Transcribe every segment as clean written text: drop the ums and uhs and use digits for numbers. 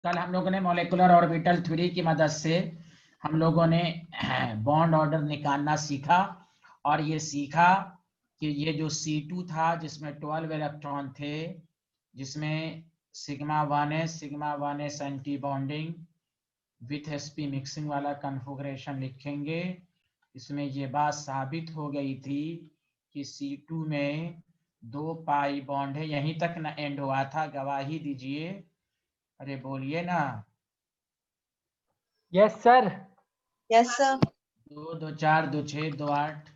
कल हम लोगों ने मॉलिक्यूलर ऑर्बिटल थ्योरी की मदद से हम लोगों ने बॉन्ड ऑर्डर निकालना सीखा और ये सीखा कि ये जो C2 था जिसमें 12 इलेक्ट्रॉन थे, जिसमें sigma 1s anti bonding with sp mixing वाला कन्फिगरेशन लिखेंगे। इसमें ये बात साबित हो गई थी कि C2 में 2 पाई बॉन्ड है। यहीं तक ना एंड हुआ था, गवाही दीजिए, अरे बोलिए ना। Yes sir. Yes sir. 2 2 4 2 6 2 8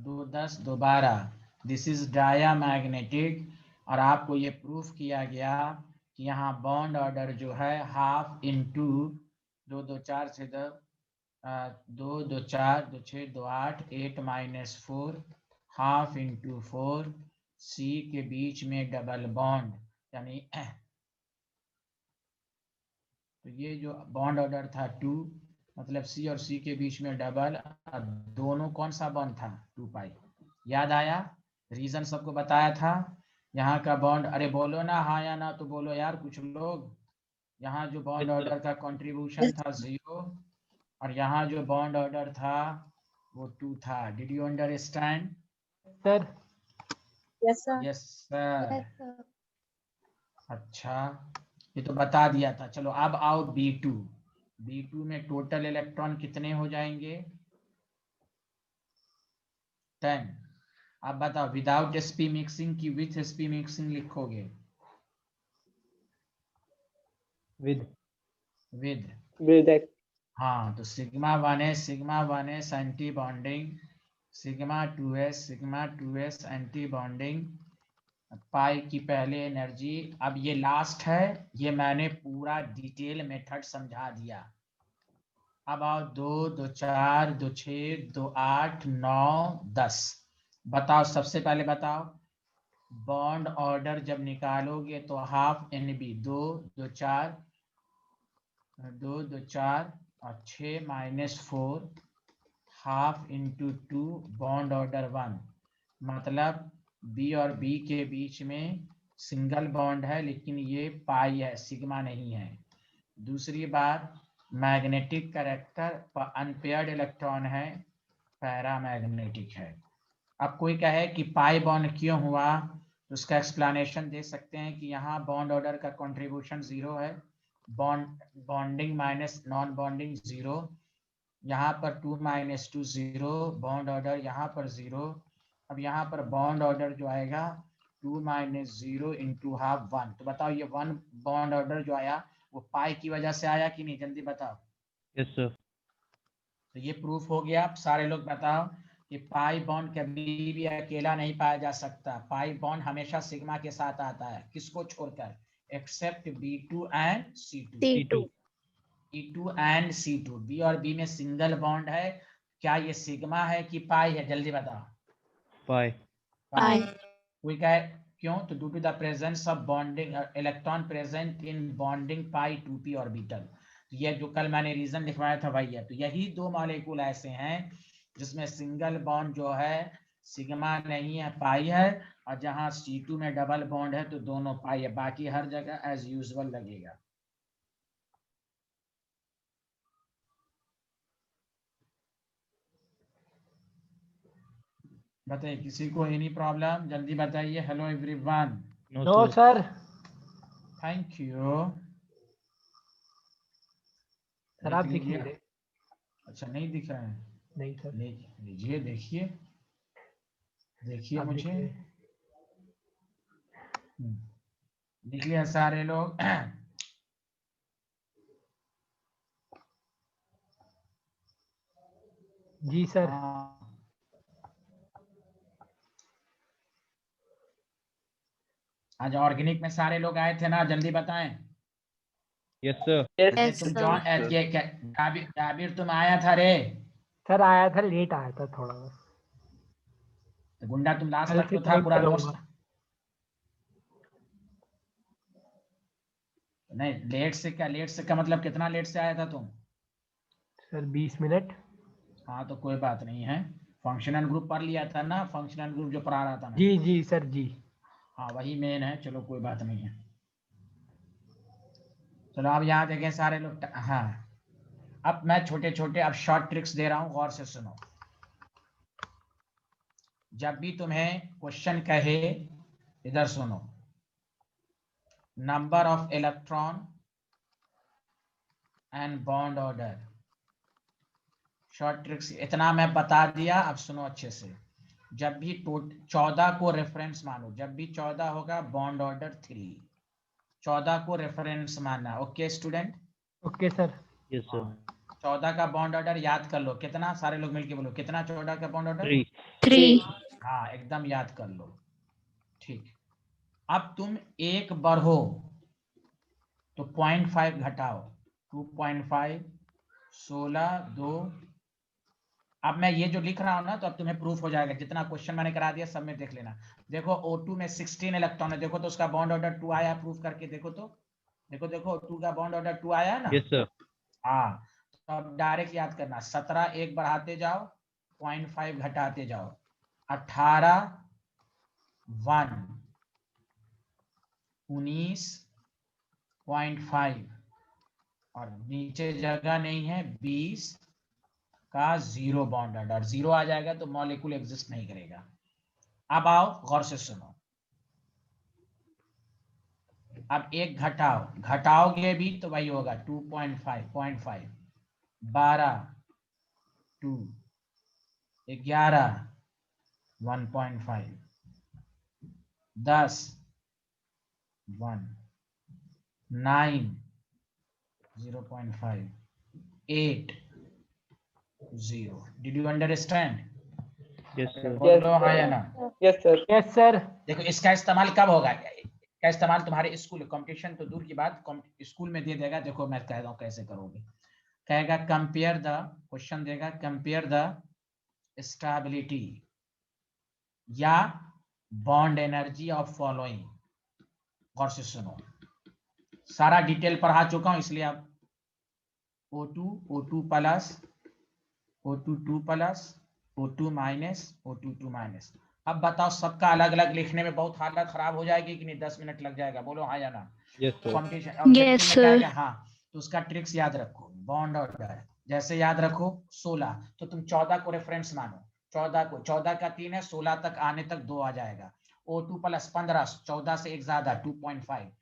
2 10 2 12, this is diamagnetic. और आपको ये प्रूफ किया गया कि यहाँ बॉन्ड ऑर्डर जो है हाफ इंटू 2 2 4 6 2 2 4 2 6 2 8 8 -4 हाफ इंटू 4 सी के बीच में डबल बॉन्ड, यानी तो ये जो बॉन्ड ऑर्डर था 2, मतलब सी और सी के बीच में डबल, और दोनों कौन सा बॉन्ड था 2 पाई। याद आया? रीजन सबको बताया था। यहाँ का बॉन्ड, अरे बोलो ना हाँ या ना, तो बोलो यार कुछ लोग। यहाँ जो बॉन्ड ऑर्डर का कंट्रीब्यूशन था 0, और यहाँ जो बॉन्ड ऑर्डर था वो 2 था। Did you understand? Sir yes sir. Yes sir. अच्छा, ये तो बता दिया था। चलो अब आओ B2। B2 में टोटल इलेक्ट्रॉन कितने हो जाएंगे? 10। अब बताओ विदाउट sp मिक्सिंग की विथ sp मिक्सिंग लिखोगे? With with. हाँ, तो sigma 1s anti bonding, sigma 2s anti bonding, pi की पहले एनर्जी। अब ये लास्ट है, ये मैंने पूरा डिटेल मेथड समझा दिया। अब आओ 2 2 4 2 6 2 8 9 10। बताओ, सबसे पहले बताओ बॉन्ड ऑर्डर जब निकालोगे तो हाफ NB 2 2 4 2 2 4 और 6 -4 हाफ इंटू 2 बॉन्ड ऑर्डर 1, मतलब B और B के बीच में सिंगल बॉन्ड है, लेकिन ये पाई है, सिग्मा नहीं है। दूसरी बात, मैग्नेटिक कैरेक्टर अनपेयर्ड इलेक्ट्रॉन है, पैरामैग्नेटिक है। अब कोई कहे कि पाई बॉन्ड क्यों हुआ, तो उसका एक्सप्लेनेशन दे सकते हैं कि यहाँ बॉन्ड ऑर्डर का कंट्रीब्यूशन 0 है, बॉन्डिंग माइनस नॉन बॉन्डिंग 0, यहाँ पर 2 - 2 0, बॉन्ड ऑर्डर यहाँ पर 0। अब यहाँ पर बॉन्ड ऑर्डर जो आएगा 2 - 0 इंटू हाफ 1। तो बताओ ये 1 बॉन्ड ऑर्डर जो आया वो पाई की वजह से आया कि नहीं, जल्दी बताओ। Yes sir. तो ये प्रूफ हो गया। आप सारे लोग बताओ कि पाई बॉन्ड कभी भी अकेला नहीं पाया जा सकता। पाई बॉन्ड हमेशा सिग्मा के साथ आता है, किसको छोड़कर? Except B2 and C2। C2। B2 and C2, B और B में सिंगल बॉन्ड है। क्या ये सिग्मा है कि पाई है, जल्दी बताओ। पाई। पाई। कोई कहे क्यों, तो due to the presence of bonding electron present in bonding pi 2p orbital. तो ये जो कल मैंने रीजन लिखवाया था भाई है, तो यही 2 मॉलिक्यूल ऐसे हैं जिसमें सिंगल बॉन्ड जो है सिग्मा नहीं है, पाई है, और जहां C2 में डबल बॉन्ड है तो दोनों पाई है, बाकी हर जगह एज यूजुअल लगेगा। बताइए, किसी को एनी प्रॉब्लम, जल्दी बताइए। Hello everyone. No sir. Thank you. Sir आप दिख नहीं रहे। अच्छा, नहीं दिख रहा है? नहीं सर। लीजिए, देखिए देखिए आप दिख मुझे। रहे। दिख लिया सारे लोग? जी सर। हाँ। आज ऑर्गेनिक में सारे लोग आए थे ना, जल्दी बताएं। Yes sir. अरे तुम जॉन जाबिर तुम आया था रे? सर आया था, लेट आया था थोड़ा बस। तो गुंडा तुम लास्ट कल तक से तो था, ज्वाइन पूरा नोट्स। करूंगा। नहीं, लेट से क्या, लेट से का मतलब कितना लेट से आया था तुम? Sir 20 minute. हाँ तो कोई बात नहीं है। फंक्शनल ग्रुप पढ़ लिया था ना, फंक्शनल ग्रुप जो पढ़ा रहा था मैं। जी जी सर जी। हाँ वही मेन है, चलो कोई बात नहीं है। चलो अब यहाँ देखें सारे लोग। हाँ, अब मैं छोटे छोटे अब शॉर्ट ट्रिक्स दे रहा हूं, गौर से सुनो। जब भी तुम्हें क्वेश्चन कहे, इधर सुनो, number of electron and bond order, short tricks इतना मैं बता दिया। अब सुनो अच्छे से। जब भी 14 को रेफरेंस मानो, जब भी 14 होगा बॉन्ड ऑर्डर 3, 14 को रेफरेंस मानना। Okay student? Okay sir. Yes, sir. 14 का बॉन्ड ऑर्डर याद कर लो। कितना? सारे लोग मिलके बोलो, कितना 14 का बॉन्ड ऑर्डर? 3. 3. हाँ, एकदम याद कर लो। ठीक, अब तुम एक बढ़ो तो 0.5 घटाओ, 2.5, 16, 2। अब मैं ये जो लिख रहा हूं ना, तो अब तुम्हें प्रूफ हो जाएगा। जितना क्वेश्चन मैंने करा दिया सब में देख लेना। देखो O2 में 16 इलेक्ट्रॉन है, देखो तो उसका बॉन्ड ऑर्डर 2 आया, प्रूफ करके देखो तो। देखो देखो O2 का बॉन्ड ऑर्डर 2 आया है ना? Yes, sir. हाँ, तो अब डायरेक्ट याद करना, 17 एक बढ़ाते जाओ, 0.5 घटाते जाओ, 18, 1, 19.5, और नीचे जगह नहीं है, 20 का 0 बॉन्ड ऑर्डर। 0 आ जाएगा तो मॉलिक्यूल एग्जिस्ट नहीं करेगा। अब आओ, गौर से सुनो। अब एक घटाओ, घटाओगे भी तो वही होगा, 2.5, 0.5, 12, 2, 11, 1.5, 10, 1, 9, 0.5, 8, 0। Did you understand? Yes, sir. बोलो हाँ या ना? Yes sir. Yes sir. देखो इसका इस्तेमाल कब होगा? इसका इस्तेमाल तुम्हारे स्कूल, कंपटीशन तो दूर की बात, स्कूल में दे देगा। देखो मैं कह रहा हूँ कैसे करोगे। कहेगा कंपेयर द, क्वेश्चन देगा कंपेयर द स्टेबिलिटी या बॉन्ड एनर्जी ऑफ फॉलोइंग। गौर से सुनो, सारा डिटेल पढ़ा चुका हूं, इसलिए अब O2, O2 plus, O2 2 plus, O2 minus, O2 2 minus. अब बताओ, सबका अलग अलग लिखने में बहुत हालत खराब हो जाएगी कि नहीं? 10 मिनट लग जाएगा। बोलो हाँ या ना? Yes, sir. कॉम्पिटिशन Yes, में क्या है sir. कि हाँ, तो उसका ट्रिक्स याद रखो। बॉन्ड ऑर्डर जैसे याद रखो, 16 तो तुम 14 को रेफरेंस मानो। 14 को, 14 का 3 है, 16 तक आने तक 2 आ जाएगा। O2 प्लस 15, 14 से एक ज्यादा, 2.5।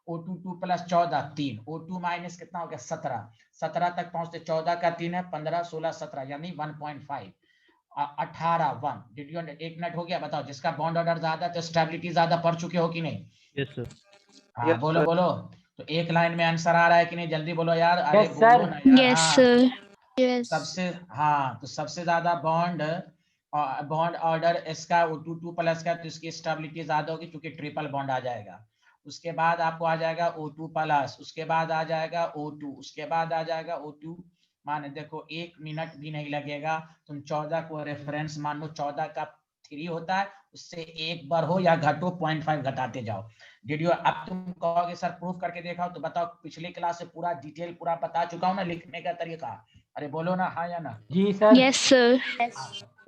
O2 2 plus 14, 3। O2 माइनस कितना हो गया? 17। 17 तक पहुंचते 14 का 3 है, 15, 16, 17 यानी 1.5। 18, 1। Did you? 1 मिनट हो गया। बताओ, जिसका बॉन्ड ऑर्डर ज्यादा तो स्टेबिलिटी ज्यादा पढ़ चुके हो कि नहीं? Yes, sir. हाँ, बोलो बोलो। तो एक लाइन में आंसर आ रहा है कि नहीं? जल्दी बोलो यार, अरे Yes, बोलो sir. ना यार। Yes, हाँ, sir. Yes. सबसे, हाँ, तो सबसे ज्यादा बॉन्ड ऑर्डर इसका O2 2 प्लस का, तो इसकी स्टेबिलिटी ज्यादा होगी क्योंकि ट्रिपल बॉन्ड आ जाएगा। उसके बाद आपको आ जाएगा O2 प्लस, उसके बाद आ जाएगा O2, उसके बाद आ जाएगा O2। माने देखो 1 मिनट भी नहीं लगेगा। तुम 14 को रेफरेंस मान लो, 14 का 3 होता है, उससे एक बार हो या घटो, 0.5 घटाते जाओ। Did you? अब तुम कहोगे सर प्रूफ करके देखा हो, तो बताओ, पिछले क्लास से पूरा डिटेल पूरा बता चुका हूँ ना, लिखने का तरीका। अरे बोलो ना हाँ या ना? जी सर। Yes, sir.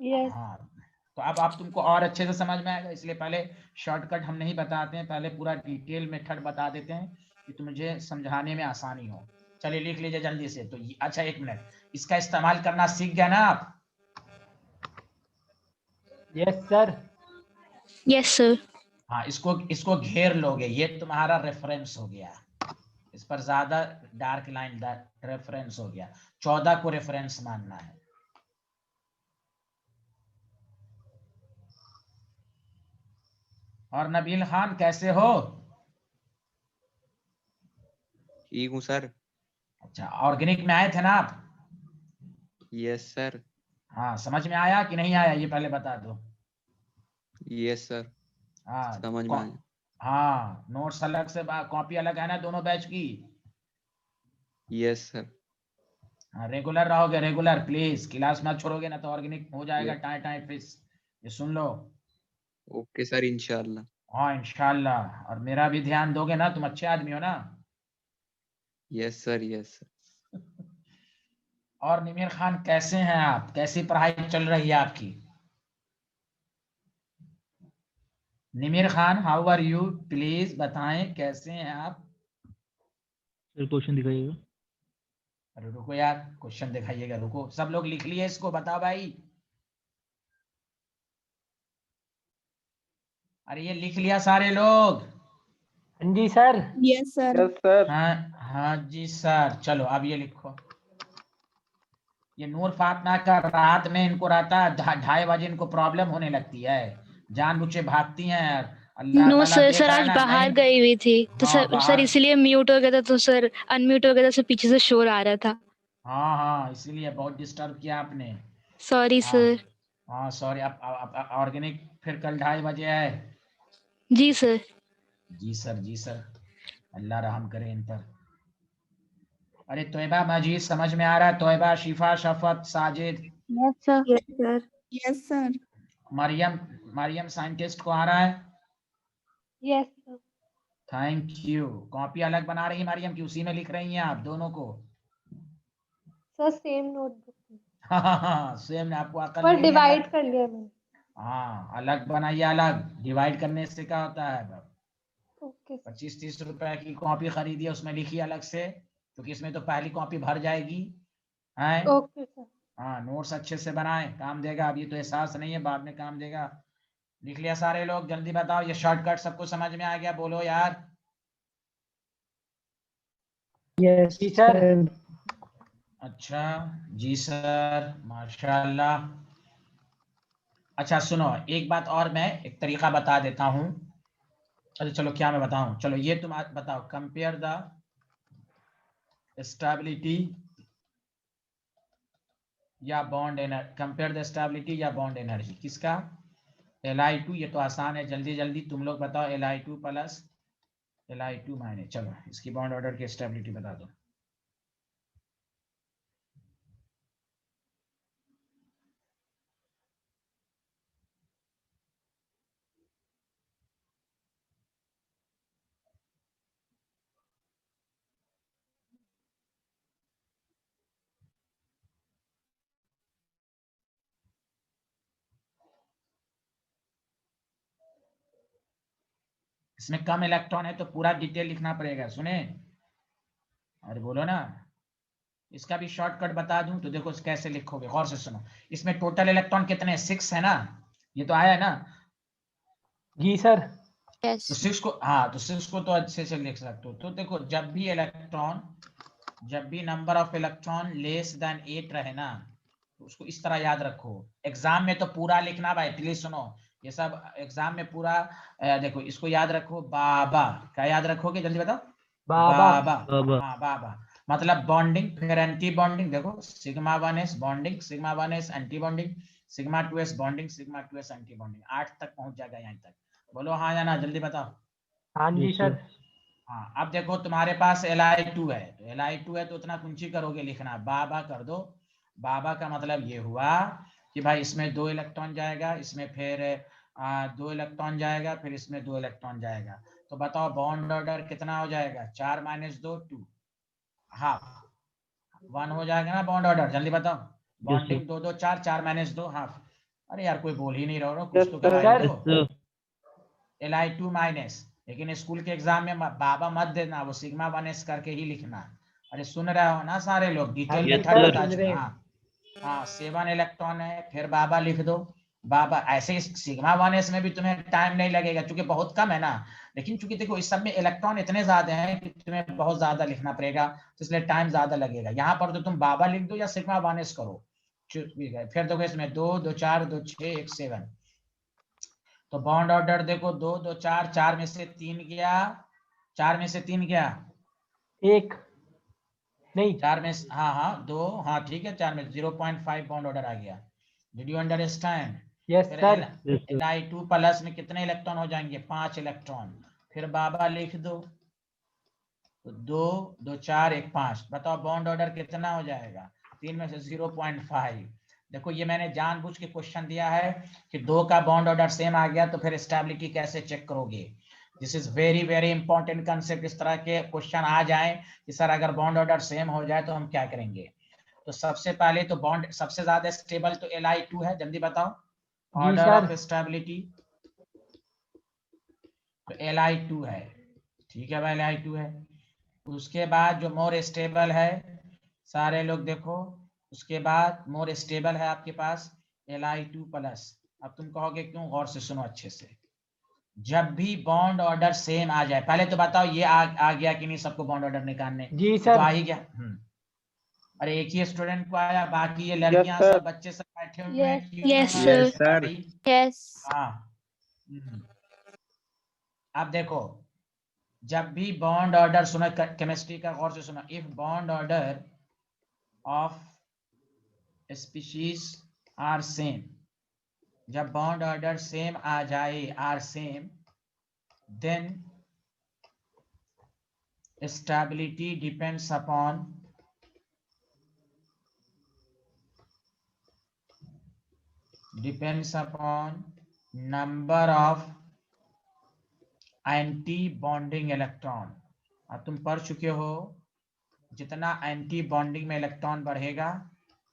Yes. हाँ, तो अब तुमको और अच्छे से समझ में आएगा, इसलिए पहले शॉर्टकट हम नहीं बताते हैं, पहले पूरा डिटेल मेथड बता देते हैं कि तुम्हें समझाने में आसानी हो। चलिए लिख लीजिए जल्दी से। तो अच्छा, 1 मिनट, इसका इस्तेमाल करना सीख गया ना आप? Yes sir. Yes, sir. हाँ, इसको घेर लोगे, ये तुम्हारा रेफरेंस हो गया। इस पर ज्यादा डार्क लाइन रेफरेंस हो गया। 14 को रेफरेंस मानना है। और नबील खान कैसे हो? ठीक हूँ सर। अच्छा, ऑर्गेनिक में आए थे ना आप? Yes sir. हाँ, समझ में आया कि नहीं आया ये पहले बता दो। यस सर, हाँ, समझ में आया। हाँ, नोट्स अलग से, कॉपी अलग है ना दोनों बैच की? Yes sir. हाँ, रेगुलर रहोगे, रेगुलर प्लीज, क्लास मत छोड़ोगे ना तो ऑर्गेनिक हो जाएगा ये- टाइम टाइम फिस। ये सुन लो। ओके सर, इंशाल्लाह। हाँ इंशाल्लाह, और मेरा भी ध्यान दोगे ना, तुम अच्छे आदमी हो ना? Yes sir, yes sir. और निमीर खान कैसे हैं आप? कैसी पढ़ाई चल रही है आपकी? Nimir Khan, how are you? Please बताएं कैसे हैं आप? सर क्वेश्चन दिखाइएगा। अरे रुको यार, क्वेश्चन दिखाइएगा, रुको, सब लोग लिख लिए इसको, बताओ भाई। अरे ये लिख लिया सारे लोग? हाँ जी sir. Yes, sir. Yes sir. हाँ हाँ जी सर, चलो अब ये लिखो। ये नूर फातमा का रात में इनको रहता है 2:30 बजे इनको प्रॉब्लम होने लगती है, जानबूझ के भागती हैं। अल्लाह नो ताला सर, देख सर रहा है आज ना, बाहर नहीं। गई हुई थी तो हाँ सर बाहर। इसीलिए म्यूट हो गया था, तो सर अनम्यूट हो गया था, सर पीछे से शोर आ रहा था। हाँ हाँ, इसीलिए बहुत डिस्टर्ब किया आपने। सॉरी हाँ सर। हाँ सॉरी। अब ऑर्गेनिक फिर कल 2:30 बजे है। जी सर। जी सर, जी सर, अल्लाह रहम करे इन पर। अरे तोयबा मजीद समझ में आ रहा है? Taiba, Shifa, Shafat, Sajid, Yes, sir. Yes, sir. Yes, sir. Mariyam, Mariyam scientist को आ रहा है? Yes, sir. Thank you. Copy अलग बना रही है मरियम की, उसी में लिख रही हैं आप दोनों को? सर सेम नोटबुक हाँ सेम, आपको अकल पर नहीं है? डिवाइड कर लिया मैंने। हाँ अलग बनाइए, अलग डिवाइड करने से क्या होता है? Okay sir. 25-30 रुपए की कॉपी खरीदिए, उसमें लिखिए अलग से, क्योंकि इसमें तो पहली कॉपी भर जाएगी है। Okay sir. हाँ नोट्स अच्छे से बनाएं, काम देगा। अब ये तो एहसास नहीं है, बाद में काम देगा। लिख लिया सारे लोग? जल्दी बताओ, ये शॉर्टकट सबको समझ में आ गया? बोलो यार। यस जी सर। अच्छा जी सर, माशाल्लाह। अच्छा सुनो, एक बात और, मैं एक तरीका बता देता हूँ। अच्छा चलो, क्या मैं बताऊं? चलो ये तुम बताओ, कंपेयर द स्टेबिलिटी या bond energy, compare the stability या बॉन्ड एनर्जी किसका? Li2, ये तो आसान है, जल्दी जल्दी तुम लोग बताओ। Li2 प्लस Li2 माइनस, चलो इसकी बॉन्ड ऑर्डर की स्टेबिलिटी बता दो। इसमें कम इलेक्ट्रॉन है तो पूरा डिटेल लिखना पड़ेगा, सुने? अरे बोलो ना। इसका भी शॉर्टकट बता दूं तो देखो कैसे लिखोगे, गौर से सुनो। इसमें टोटल इलेक्ट्रॉन कितने? 6 है ना, ये तो आया है ना? जी सर। तो Yes. 6 को, हाँ तो 6 को तो अच्छे से लिख सकते हो। तो देखो, जब भी number of electron less than 8 रहे ना, तो उसको इस तरह याद रखो। एग्जाम में तो पूरा लिखना भाई, प्लीज सुनो, ये सब एग्जाम में पूरा। देखो इसको याद रखो, बाबा। क्या याद रखोगे, जल्दी बताओ? बाबा। बाबा। बाबा। हाँ बाबा, मतलब बॉन्डिंग, फिर एंटी बॉन्डिंग। देखो sigma 1s bonding, sigma 1s anti bonding, sigma 2s bonding, sigma 2s anti bonding. 8 तक पहुंच जाएगा यहाँ तक। बोलो हाँ या ना, जल्दी बताओ। हाँ जी Yes, सर। sir. हाँ अब देखो, तुम्हारे पास Li2 है, तो Li2 है तो उतना कुंची करोगे लिखना, बाबा कर दो। बाबा का मतलब ये हुआ कि भाई इसमें 2 इलेक्ट्रॉन जाएगा, इसमें फिर 2 इलेक्ट्रॉन जाएगा, फिर इसमें 2 इलेक्ट्रॉन जाएगा। तो बताओ बॉन्ड ऑर्डर कितना हो जाएगा? 4 - 2 2, हाफ 1 हो जाएगा ना बॉन्ड ऑर्डर? जल्दी बताओ। Bonding 2 2 4, 4 - 2 half. अरे यार कोई बोल ही नहीं रहा हो, कुछ Yes, तो sir. गवाही Yes, दो। sir. Li2 माइनस, लेकिन स्कूल के एग्जाम में बाबा मत देना, वो सिग्मा 1s करके ही लिखना। अरे सुन रहे हो ना सारे लोग? डिटेल हाँ जी मेथड सर, बता सुन चुका। रहे हैं। हाँ हाँ, 7 इलेक्ट्रॉन है, फिर बाबा लिख दो। बाबा ऐसे सिग्मा 1s में भी तुम्हें टाइम नहीं लगेगा, क्योंकि बहुत कम है ना। लेकिन चूंकि देखो इस सब में इलेक्ट्रॉन इतने ज्यादा हैं कि तुम्हें बहुत ज्यादा लिखना पड़ेगा, तो इसलिए टाइम ज्यादा लगेगा। यहाँ पर तो तुम बाबा लिख दो या सिग्मा 1s करो, फिर देखो इसमें 2 2 4 2 6 1 7। तो बॉन्ड ऑर्डर देखो, 2 2 4, 4 में से 3 गया, 4 में से 3 गया, एक नहीं। 4 में हाँ हाँ 2, हाँ ठीक है, 4 में 0.5 बॉन्ड ऑर्डर आ गया। Did you understand? यस फिर sir. Yes, sir. Li2 plus में कितने इलेक्ट्रॉन हो जाएंगे? 5 इलेक्ट्रॉन। फिर बाबा लिख दो, तो 2 2 4 1 5। बताओ बॉन्ड ऑर्डर कितना हो जाएगा? 3 में से 0.5। देखो ये मैंने जानबूझ के क्वेश्चन दिया है कि 2 का बॉन्ड ऑर्डर सेम आ गया तो फिर स्टेबिलिटी कैसे चेक करोगे। This is very very important concept. इस तरह के क्वेश्चन आ जाए कि सर अगर बॉन्ड ऑर्डर सेम हो जाए तो हम क्या करेंगे। तो सबसे पहले तो बॉन्ड सबसे ज्यादा स्टेबल तो Li2 है, जल्दी बताओ जी ऑर्डर सर। Of stability. तो Li2 है, ठीक है भाई Li2 है। उसके बाद जो मोर स्टेबल है, सारे लोग देखो, उसके बाद मोर स्टेबल है आपके पास Li2+। अब तुम कहोगे क्यों, गौर से सुनो अच्छे से। जब भी बॉन्ड ऑर्डर सेम आ जाए, पहले तो बताओ ये आ गया कि नहीं सबको बॉन्ड ऑर्डर निकालने? जी ये सर। तो आ ही गया। अरे एक ही स्टूडेंट को आया, बाकी ये लड़कियां सब बच्चे सब बैठे हुए हैं Yes. क्यों Yes, नहीं sir. आ रही? Yes. हाँ। अब देखो, जब भी बॉन्ड ऑर्डर, सुनो केमिस्ट्री का गौर से सुनो, if bond order of species are same, जब बॉन्ड ऑर्डर सेम आ जाए, are same, then stability depends upon number of anti bonding electron. अब तुम पढ़ चुके हो, जितना एंटी बॉन्डिंग में इलेक्ट्रॉन बढ़ेगा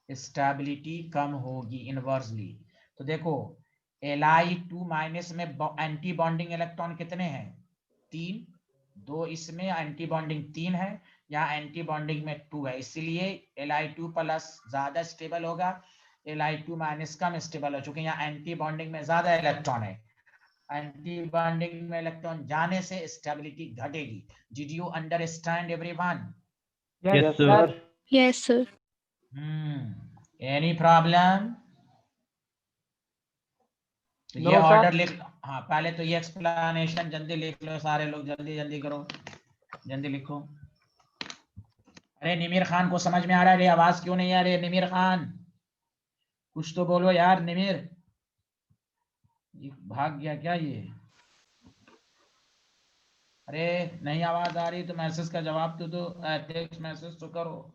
स्टेबिलिटी कम होगी इनवर्सली। तो देखो Li2- में एंटी बॉन्डिंग इलेक्ट्रॉन कितने हैं? 3, 2 इसमें एंटी बॉन्डिंग 3 है, यहाँ एंटी बॉन्डिंग में 2 है, इसीलिए Li2+ ज्यादा स्टेबल होगा, Li2- कम स्टेबल हो, चूंकि यहाँ एंटी बॉन्डिंग में ज्यादा इलेक्ट्रॉन है। एंटी बॉन्डिंग में इलेक्ट्रॉन जाने से स्टेबिलिटी घटेगी। Did you understand everyone? Yes sir. Yes, sir. Any problem? तो ये No, ऑर्डर sir. लिख, हाँ पहले तो ये एक्सप्लेनेशन जल्दी लिख लो सारे लोग, जल्दी जल्दी करो, जल्दी लिखो। अरे निमिर खान को समझ में आ रहा है? आवाज क्यों नहीं आ रही है निमिर खान? कुछ तो बोलो यार निमिर, ये भाग गया क्या ये? अरे नहीं आवाज आ रही तो मैसेज का जवाब तो दो, टेक्स्ट मैसेज तो करो।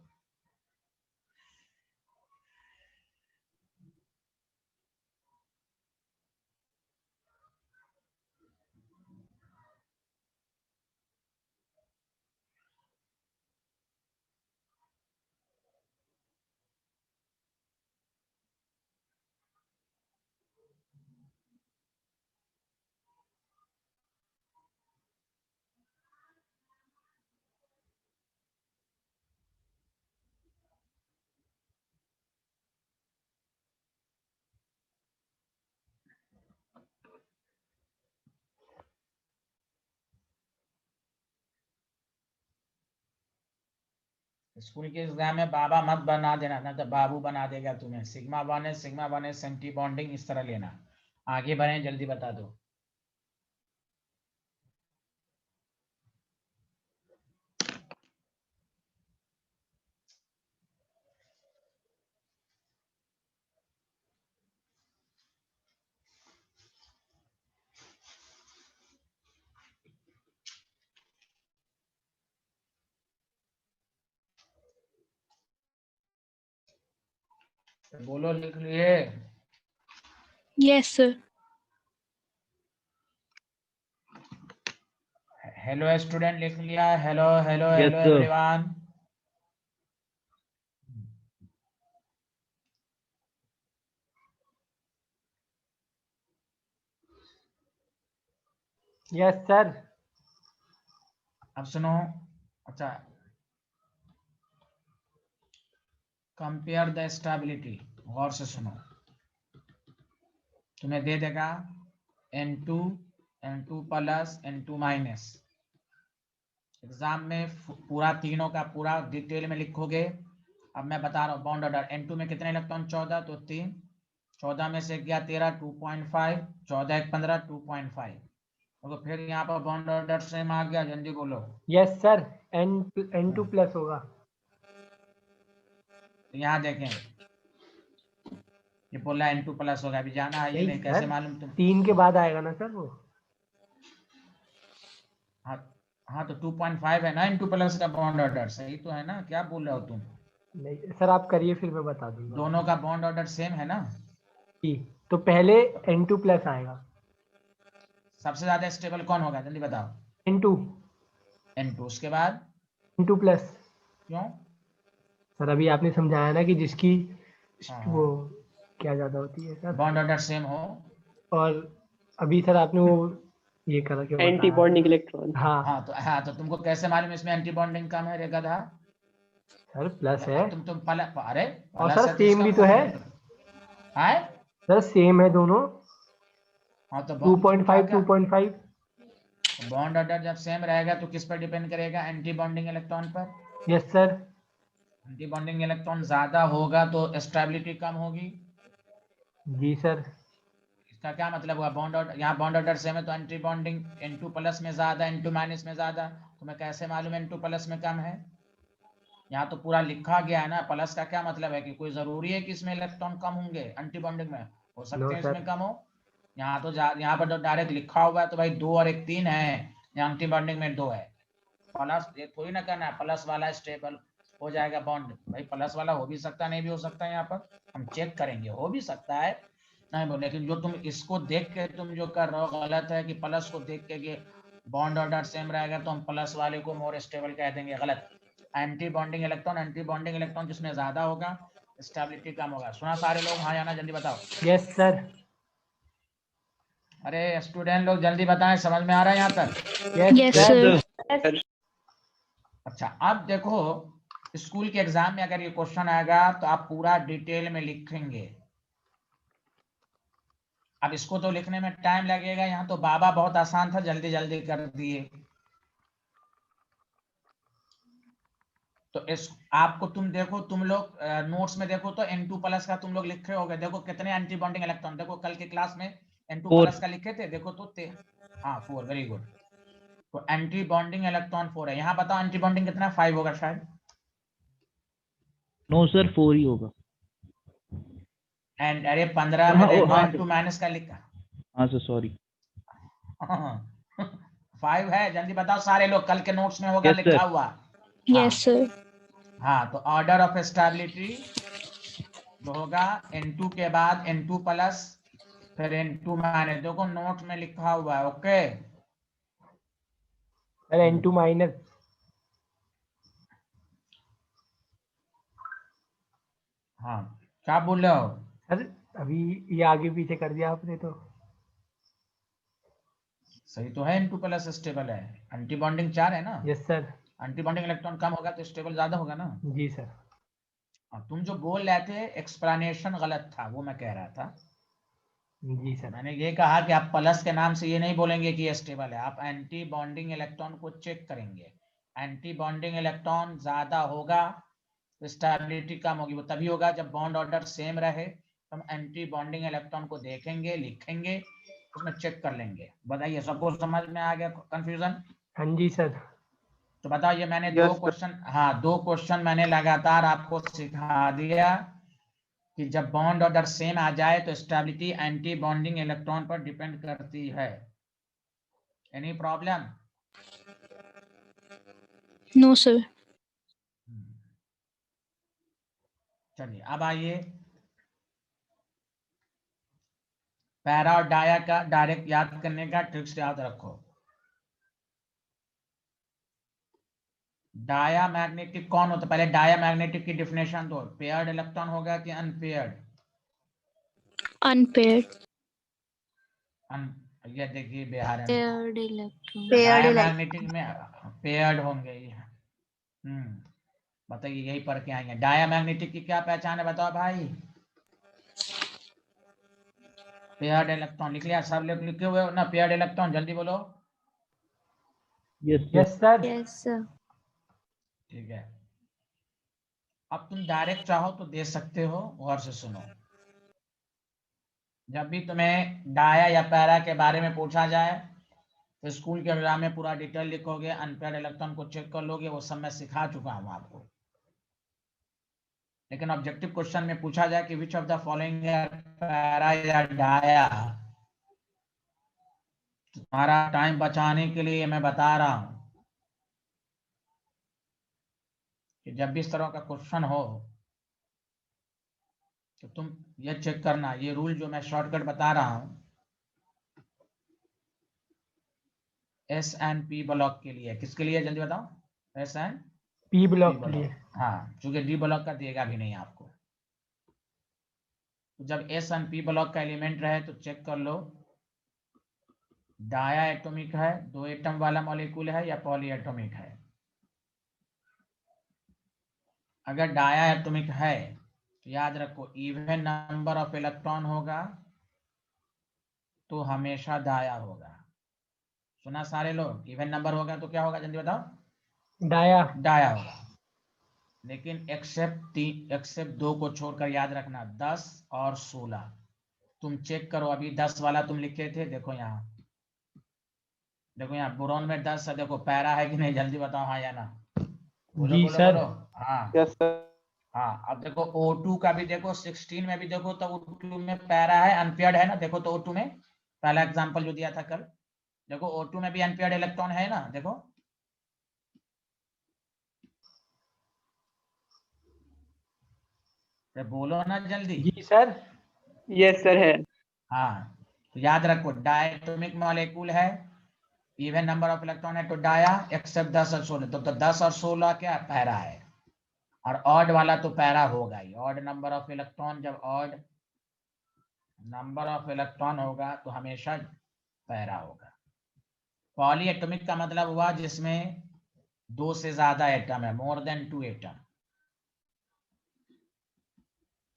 स्कूल के एग्जाम में बाबा मत बना देना, ना तो बाबू बना देगा तुम्हें। सिग्मा 1s एंटी बॉन्डिंग इस तरह लेना। आगे बढ़े, जल्दी बता दो। बोलो, लिख लिए? Yes, sir. हेलो स्टूडेंट, लिख लिया? Hello hello Yes, hello sir. Everyone. Yes sir. अब सुनो, अच्छा, कंपेयर द स्टेबिलिटी, गौर से सुनो। तुम्हें दे देगा N2, N2+, N2-। एग्जाम में पूरा तीनों का पूरा डिटेल में लिखोगे। अब मैं बता रहा हूँ बॉन्ड ऑर्डर। N2 में कितने इलेक्ट्रॉन? 14, तो 3, 14 में से गया 13, 2.5, 14 1 15, 2.5। तो फिर यहाँ पर बॉन्ड ऑर्डर सेम आ गया, जल्दी बोलो। यस सर, N2+ होगा। तो यहाँ देखें, ये बोला N2+ होगा, अभी जाना है ये नहीं, कैसे सर, मालूम तुम? 3 के बाद आएगा ना सर वो। हाँ हाँ, तो 2.5 है ना N2+ का बॉन्ड ऑर्डर, सही तो है ना? क्या बोल रहे हो तुम? नहीं सर, आप करिए फिर मैं बता दूंगा। दोनों का बॉन्ड ऑर्डर सेम है ना? जी, तो पहले N2+ आएगा। सबसे ज्यादा स्टेबल कौन होगा, जल्दी बताओ? N2। N2, उसके बाद N2+। क्यों? सर अभी आपने समझाया ना कि जिसकी हाँ, वो क्या ज्यादा होती है सर। बॉन्ड ऑर्डर सेम हो। और अभी सर आपने वो ये करा के एंटी बॉन्डिंग इलेक्ट्रॉन। हाँ हाँ तो तुमको कैसे मालूम इसमें एंटी बॉन्डिंग कम है रे गधा? सर प्लस है तुम अरे और प्लस सर है तो सेम इसका भी तो है है? सर, सेम है दोनों। हाँ तो 2.5 2.5। बॉन्ड ऑर्डर जब सेम रहेगा तो किस पर डिपेंड करेगा? एंटी बॉन्डिंग इलेक्ट्रॉन पर। Yes sir. Anti bonding electron ज्यादा होगा तो स्टेबिलिटी कम होगी। जी सर। इसका क्या मतलब हुआ? बॉन्ड ऑर्डर, यहाँ बॉन्ड ऑर्डर सेम है तो एंटी बॉन्डिंग N2+ में ज्यादा, N2- में ज्यादा, तो मैं कैसे मालूम N2+ में कम है? यहाँ तो पूरा लिखा गया है ना। प्लस का क्या मतलब है कि कोई जरूरी है कि इसमें इलेक्ट्रॉन कम होंगे? एंटी बॉन्डिंग में हो सकते हैं इसमें कम हो। यहाँ तो यहाँ पर तो डायरेक्ट लिखा हुआ है तो भाई 2 और 1 3 है, यहाँ एंटी बॉन्डिंग में 2 है। प्लस ये थोड़ी ना करना है प्लस वाला स्टेबल हो जाएगा बॉन्ड। भाई प्लस वाला हो भी सकता है, नहीं भी हो सकता है। यहाँ पर हम चेक करेंगे, हो भी सकता है नहीं बोले, लेकिन जो तुम इसको देख के तुम जो कर रहे हो गलत है कि प्लस को देख के बॉन्ड ऑर्डर सेम रहेगा तो हम प्लस वाले को मोर स्टेबल कह देंगे। गलत। एंटी बॉन्डिंग इलेक्ट्रॉन जिसमें ज्यादा होगा स्टेबिलिटी कम होगा। सुना सारे लोग? हाँ या ना, जल्दी बताओ। Yes sir. अरे स्टूडेंट लोग जल्दी बताएं, समझ में आ रहा है यहाँ तक? Yes sir. अच्छा अब देखो, स्कूल के एग्जाम में अगर ये क्वेश्चन आएगा तो आप पूरा डिटेल में लिखेंगे। अब इसको तो लिखने में टाइम लगेगा, यहाँ तो बाबा बहुत आसान था, जल्दी जल्दी कर दिए। तो इस आपको तुम देखो, तुम लोग नोट्स में देखो तो N2+ का तुम लोग लिखे होगे। देखो कितने एंटी बॉन्डिंग इलेक्ट्रॉन, देखो कल के क्लास में N2+ का लिखे थे, देखो तो हाँ 4, वेरी गुड। तो एंटी बॉन्डिंग इलेक्ट्रॉन 4 है। यहाँ बताओ एंटी बॉन्डिंग कितना? 5 होगा शायद। नो सर 4 ही होगा। एंड अरे 15 में देखो N2- का लिखा। हाँ सर सॉरी। 5 है, जल्दी बताओ सारे लोग, कल के नोट्स में होगा लिखा हुआ। Yes sir. हाँ तो ऑर्डर ऑफ स्टेबिलिटी जो होगा N2 के बाद N2+, फिर N2-, देखो नोट में लिखा हुआ है। Okay sir N2-। हाँ क्या बोल रहे हो? सर अभी ये आगे पीछे कर दिया आपने तो। सही तो है, N2+ स्टेबल है। एंटी बॉन्डिंग 4 है ना। Yes sir. Anti bonding electron कम होगा तो स्टेबल ज्यादा होगा ना। जी सर। तुम जो बोल रहे थे एक्सप्लेनेशन गलत था, वो मैं कह रहा था। जी सर। मैंने ये कहा कि आप प्लस के नाम से ये नहीं बोलेंगे कि ये स्टेबल है, आप एंटी बॉन्डिंग इलेक्ट्रॉन को चेक करेंगे। एंटी बॉन्डिंग इलेक्ट्रॉन ज्यादा होगा तो स्टेबिलिटी कम होगी। वो तभी होगा जब बॉन्ड ऑर्डर सेम रहे, तो हम एंटी बॉन्डिंग इलेक्ट्रॉन को देखेंगे, लिखेंगे, उसमें चेक कर लेंगे। बताइए सबको समझ में आ गया? कंफ्यूजन? हाँ जी सर। तो बताओ, ये मैंने 2 क्वेश्चन, हाँ 2 क्वेश्चन मैंने लगातार आपको सिखा दिया कि जब बॉन्ड ऑर्डर सेम आ जाए तो स्टेबिलिटी एंटी बॉन्डिंग इलेक्ट्रॉन पर डिपेंड करती है। Any problem? No sir. चलिए अब आइए, पैरा और डाया का डायरेक्ट याद करने का ट्रिक्स याद रखो। डाया मैग्नेटिक कौन होता है? पहले डाया मैग्नेटिक की डिफिनेशन दो। पेयर्ड इलेक्ट्रॉन होगा कि अनपेयर्ड? अनपेयर्ड। ये देखिए बिहार में पेयर्ड इलेक्ट्रॉन। डाया मैग्नेटिक में पेयर्ड होंगे। बताइए, यही पढ़ के आएंगे। डाया मैग्नेटिक की क्या पहचान है बताओ भाई? पेयर्ड इलेक्ट्रॉन लिख लिया सब लोग? लिखे हुए हो ना पेयर्ड इलेक्ट्रॉन? जल्दी बोलो। Yes sir. Yes sir. ठीक है, अब तुम डायरेक्ट चाहो तो दे सकते हो। गौर से सुनो, जब भी तुम्हें डाया या पैरा के बारे में पूछा जाए तो स्कूल के एग्जाम में पूरा डिटेल लिखोगे, अनपेयर्ड इलेक्ट्रॉन को चेक कर लोगे, वो सब मैं सिखा चुका हूं आपको। लेकिन ऑब्जेक्टिव क्वेश्चन में पूछा जाए कि which of the following para या डाया, तुम्हारा टाइम बचाने के लिए मैं बता रहा हूं कि जब भी इस तरह का क्वेश्चन हो तो तुम ये चेक करना। ये रूल जो मैं शॉर्टकट बता रहा हूं एस एंड पी ब्लॉक के लिए। किसके लिए जल्दी बताओ? एस एंड पी ब्लॉक के लिए। हाँ, क्योंकि डी ब्लॉक का देगा भी नहीं आपको। तो जब एस एंड पी ब्लॉक का एलिमेंट रहे तो चेक कर लो डाया एटॉमिक है, 2 एटम वाला मॉलिक्यूल है या पॉली एटॉमिक है? अगर डाया एटॉमिक है तो याद रखो इवन नंबर ऑफ इलेक्ट्रॉन होगा तो हमेशा डाया होगा। सुना सारे लोग? इवन नंबर होगा तो क्या होगा, जल्दी बताओ। डाया। डाया होगा। लेकिन एक्सेप्ट 2 को छोड़कर याद रखना 10 और 16। तुम चेक करो, अभी 10 वाला तुम लिखे थे, देखो यहाँ, देखो यहाँ बोरॉन में 10 है, देखो पैरा है कि नहीं, जल्दी बताओ हाँ या ना। बोलो जी बोलो सर। बोलो। हाँ यस सर। हाँ, अब देखो O2 का भी देखो 16 में भी देखो तो O2 में पैरा है, अनपेयर्ड है ना, देखो तो O2 में पहला एग्जांपल जो दिया था कल, देखो O2 में भी अनपेयर्ड इलेक्ट्रॉन है ना, देखो। तो बोलो ना जल्दी। जी सर। यस सर है। हाँ, तो याद रखो डायटोमिक मॉलिक्यूल है, इवन नंबर ऑफ इलेक्ट्रॉन है तो डाया, एक्सेप्ट 10 और 16, तो 10 और 16 क्या पैरा है, और ऑड वाला तो पैरा होगा ही। ऑड नंबर ऑफ इलेक्ट्रॉन, जब ऑड नंबर ऑफ इलेक्ट्रॉन होगा तो हमेशा पैरा होगा। पॉली एटॉमिक का मतलब हुआ जिसमें 2 से ज्यादा एटम है, मोर देन 2 एटम।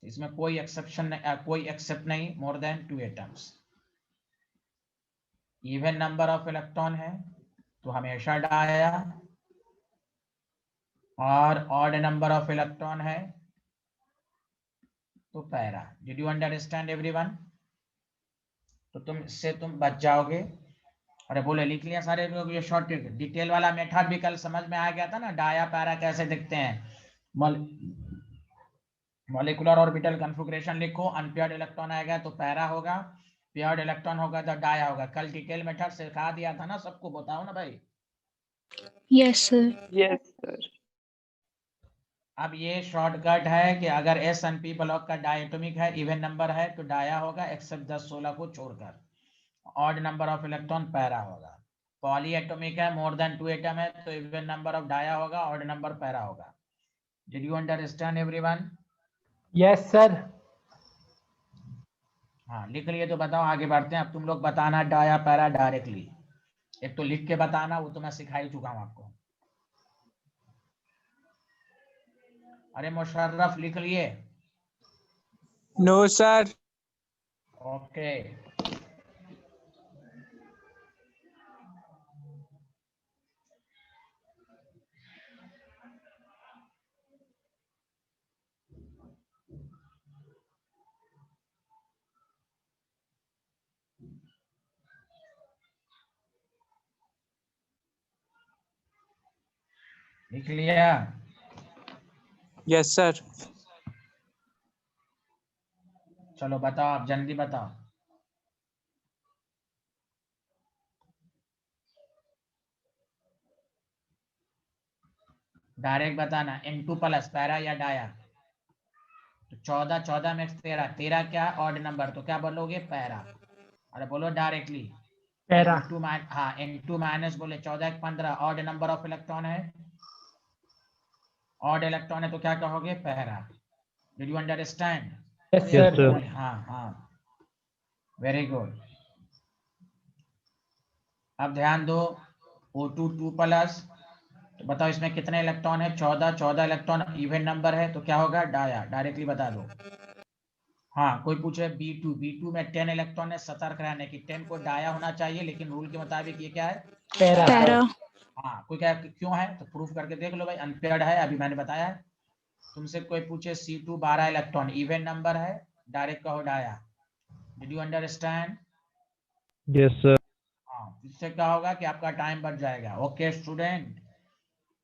इसमें कोई एक्सेप्शन कोई एक्सेप्ट नहीं, more than 2 atoms. Even number of electron है तो हमेशा डाया, और ऑड नंबर ऑफ इलेक्ट्रॉन है तो para. Did you understand everyone? तो तुम इससे तुम बच जाओगे। अरे बोले लिख लिया सारे लोग? ये शॉर्ट डिटेल वाला मेथड भी कल समझ में आ गया था ना, डाया पैरा कैसे दिखते हैं। मॉलिक्यूलर ऑर्बिटल कॉन्फ़िगरेशन लिखो, अनपेयर्ड इलेक्ट्रॉन आएगा तो पैरा होगा, पेयर्ड इलेक्ट्रॉन होगा तो डाया होगा। कल डिटेल मेथड सिखा दिया था ना सबको, बताओ ना भाई। Yes sir. Yes sir. अब ये शॉर्टकट है कि अगर एस एंड पी ब्लॉक का डायटोमिक है, इवन नंबर है तो डाया होगा, एक्सेप्ट 10 16 को छोड़कर। Odd number of electron para होगा। पॉली एटॉमिक है, मोर देन 2 एटम है तो इवन नंबर ऑफ डाया होगा, ऑड नंबर पैरा होगा। Did you understand everyone? Yes sir. हाँ लिख लिए तो बताओ, आगे बढ़ते हैं। अब तुम लोग बताना डाया पैरा डायरेक्टली, एक तो लिख के बताना, वो तो मैं सिखा ही चुका हूं आपको। अरे मुशर्रफ लिख लिए? No sir. ओके। लिख लिया? Yes sir. चलो बताओ, आप जल्दी बताओ। डायरेक्ट बताना, N2 प्लस पैरा या डाया। तो 14 14 में 13, 13 क्या ऑड नंबर, तो क्या बोलोगे पैरा। अरे बोलो डायरेक्टली। पैरा। हाँ N2 माइनस बोले 14 15, ऑड नंबर ऑफ इलेक्ट्रॉन है, ऑड इलेक्ट्रॉन है तो क्या कहोगे para. Did you understand? Yes Yes, sir. sir. हाँ हाँ, वेरी गुड। अब ध्यान दो, O2 2 प्लस, तो बताओ इसमें कितने इलेक्ट्रॉन है, 14 14 इलेक्ट्रॉन इवन नंबर है तो क्या होगा डाया, डायरेक्टली बता दो। हाँ कोई पूछे B2 में 10 इलेक्ट्रॉन है, सतर्क रहने की, 10 को डाया होना चाहिए, लेकिन रूल के मुताबिक ये क्या है पैरा। पैरा। हाँ कोई क्या क्यों है तो प्रूफ करके देख लो भाई, अनपेयर्ड है, अभी मैंने बताया है। तुमसे कोई पूछे C2 12 इलेक्ट्रॉन इवन नंबर है, डायरेक्ट कहो dia. Did you understand? Yes, sir. हाँ, इससे क्या होगा कि आपका टाइम बच जाएगा। ओके स्टूडेंट,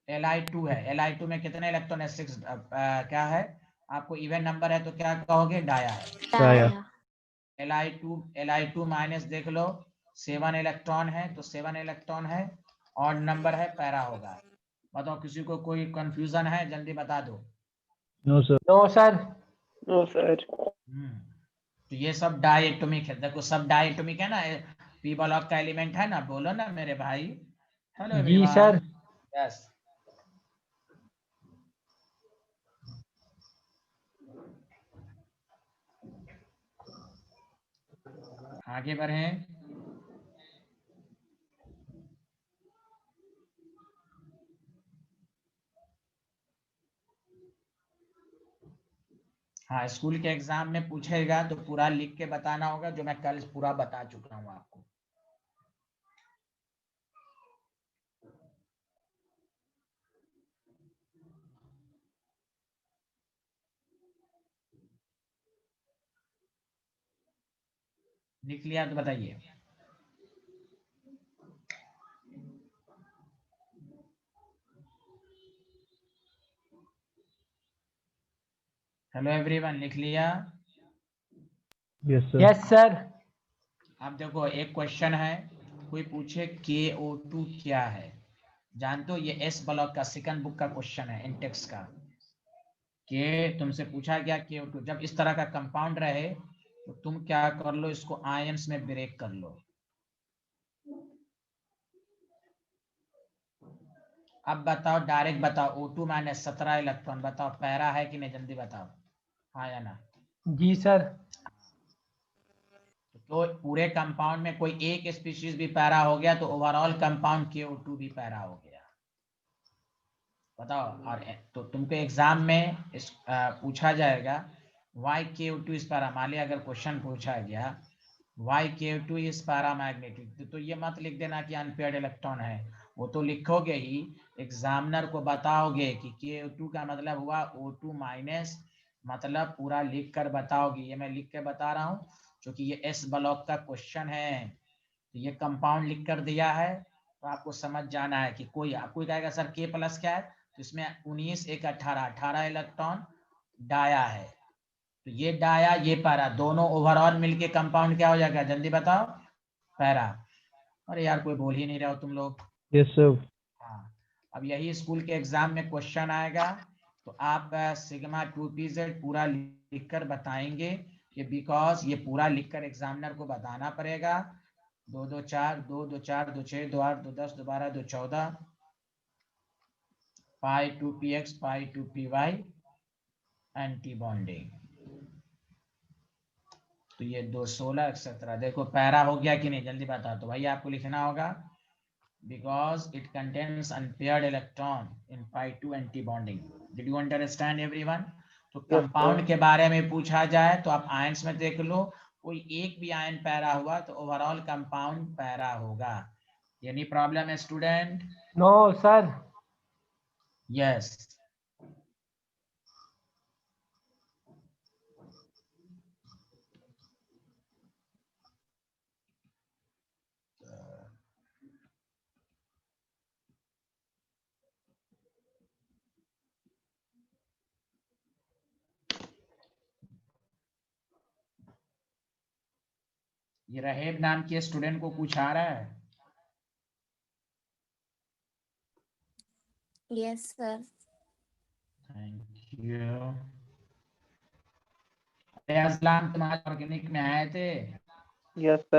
Li2 है, Li2 में कितने इलेक्ट्रॉन है 6, क्या है आपको इवन नंबर है तो क्या कहोगे डाया है। डाया। Li2 माइनस देख लो, 7 इलेक्ट्रॉन है तो 7 इलेक्ट्रॉन है, ऑड नंबर है पैरा होगा। बताओ किसी को कोई कंफ्यूजन है, जल्दी बता दो। No, sir. No sir. No sir. तो ये सब डायटोमिक है, देखो सब डायटोमिक है ना, पी ब्लॉक का एलिमेंट है ना, बोलो ना मेरे भाई। हेलो जी सर। एवरीवन। यस, आगे बढ़ें। हाँ, स्कूल के एग्जाम में पूछेगा तो पूरा लिख के बताना होगा, जो मैं कल पूरा बता चुका हूँ आपको। लिख लिया तो बताइए। हेलो एवरीवन, लिख लिया? Yes, sir. Yes, sir. अब देखो, एक क्वेश्चन है, कोई पूछे KO2 क्या है? जानते हो, ये एस ब्लॉक का सेकंड बुक का क्वेश्चन है इंटेक्स का। कि तुमसे पूछा गया KO2, जब इस तरह का कंपाउंड रहे तो तुम क्या कर लो, इसको आयंस में ब्रेक कर लो। अब बताओ, डायरेक्ट बताओ, O2 माइनस 17 इलेक्ट्रॉन, बताओ पैरा है कि नहीं, जल्दी बताओ, हाँ या ना? जी सर। तो पूरे कंपाउंड में कोई एक स्पीशीज भी पैरा हो गया तो ओवरऑल कंपाउंड KO2 भी पैरा हो गया। बताओ। और तो तुमको एग्जाम में पूछा जाएगा वाई KO2 इस पैरा, मान लिया अगर क्वेश्चन पूछा गया वाई KO2 इस पैरामैग्नेटिक, तो ये मत लिख देना कि अनपेयर्ड इलेक्ट्रॉन है, वो तो लिखोगे ही, एग्जामिनर को बताओगे कि KO2 का मतलब हुआ O2 माइनस, मतलब पूरा लिख कर बताओगे। ये मैं लिख के बता रहा हूँ क्योंकि ये एस ब्लॉक का क्वेश्चन है, तो ये कंपाउंड लिख कर दिया है, तो आपको समझ जाना है कि कोई आपको कहेगा सर K प्लस क्या है, तो इसमें 19 एक 18 इलेक्ट्रॉन डाया है, तो ये डाया ये पैरा, दोनों ओवरऑल मिलके कंपाउंड क्या हो जाएगा, जल्दी बताओ? पैरा। अरे यार, कोई बोल ही नहीं रहे हो तुम लोग। Yes, sir. हाँ, अब यही स्कूल के एग्जाम में क्वेश्चन आएगा, तो आप सिग्मा 2pz पूरा लिख कर बताएंगे कि बिकॉज ये पूरा लिखकर एग्जामिनर को बताना पड़ेगा। 2 2 4 2 2 4 2 6 2 8 2 10 2 12 2 14 पाई 2px पाई 2py एंटी बॉन्डिंग, तो ये 2 16 17, देखो पैरा हो गया कि नहीं, जल्दी बताओ। तो भाई आपको लिखना होगा because it contains unpaired electron in pi2 anti bonding. Did you understand everyone? तो कंपाउंड के बारे में पूछा जाए तो आप आयंस में देख लो, कोई एक भी आयन पैरा हुआ तो ओवरऑल कंपाउंड पैरा होगा। एनी प्रॉब्लम है स्टूडेंट? No sir. यस। ये रहेब नाम के स्टूडेंट को कुछ आ रहा है? Yes, sir. Thank you. Aslam, तुम आज ऑर्गेनिक में आए थे? Yes sir.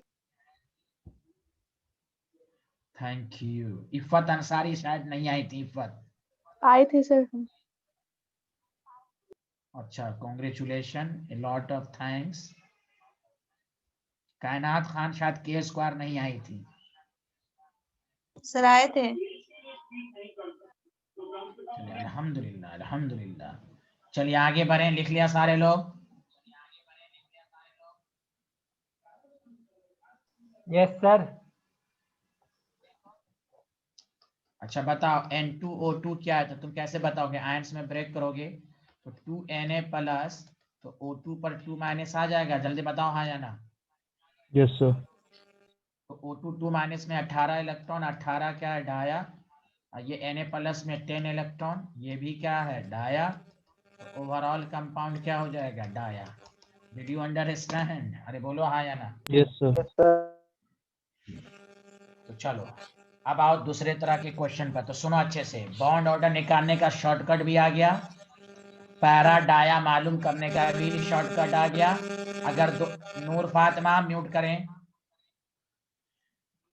Thank you. Iffat Ansari शायद नहीं आई थी। इफ़त आए थे सर हम। अच्छा, congratulation, a lot of thanks. कायनात खान शायद K² नहीं आई थी। सर आए थे। चलिए, अल्हम्दुलिल्लाह अल्हम्दुलिल्लाह। चलिए आगे बढ़ें, लिख लिया सारे लोग? Yes sir. अच्छा बताओ, N2O2 क्या है, तो तुम कैसे बताओगे, आयंस में ब्रेक करोगे तो 2Na प्लस, तो O2 पर 2 माइनस आ जाएगा, जल्दी बताओ हाँ या ना? Yes, sir. तो O2 2 माइनस में 18 इलेक्ट्रॉन, 18 क्या है, डाया, और ये Na प्लस में 10 इलेक्ट्रॉन, ये भी क्या है, डाया, तो ओवरऑल कंपाउंड क्या हो जाएगा, डाया। Did you understand? अरे बोलो हाँ या ना? Yes, sir. तो चलो अब आओ दूसरे तरह के क्वेश्चन पर। तो सुनो अच्छे से, बॉन्ड ऑर्डर निकालने का शॉर्टकट भी आ गया, पैरा डाया मालूम करने का भी शॉर्टकट आ गया। अगर नूर फातिमा म्यूट करें।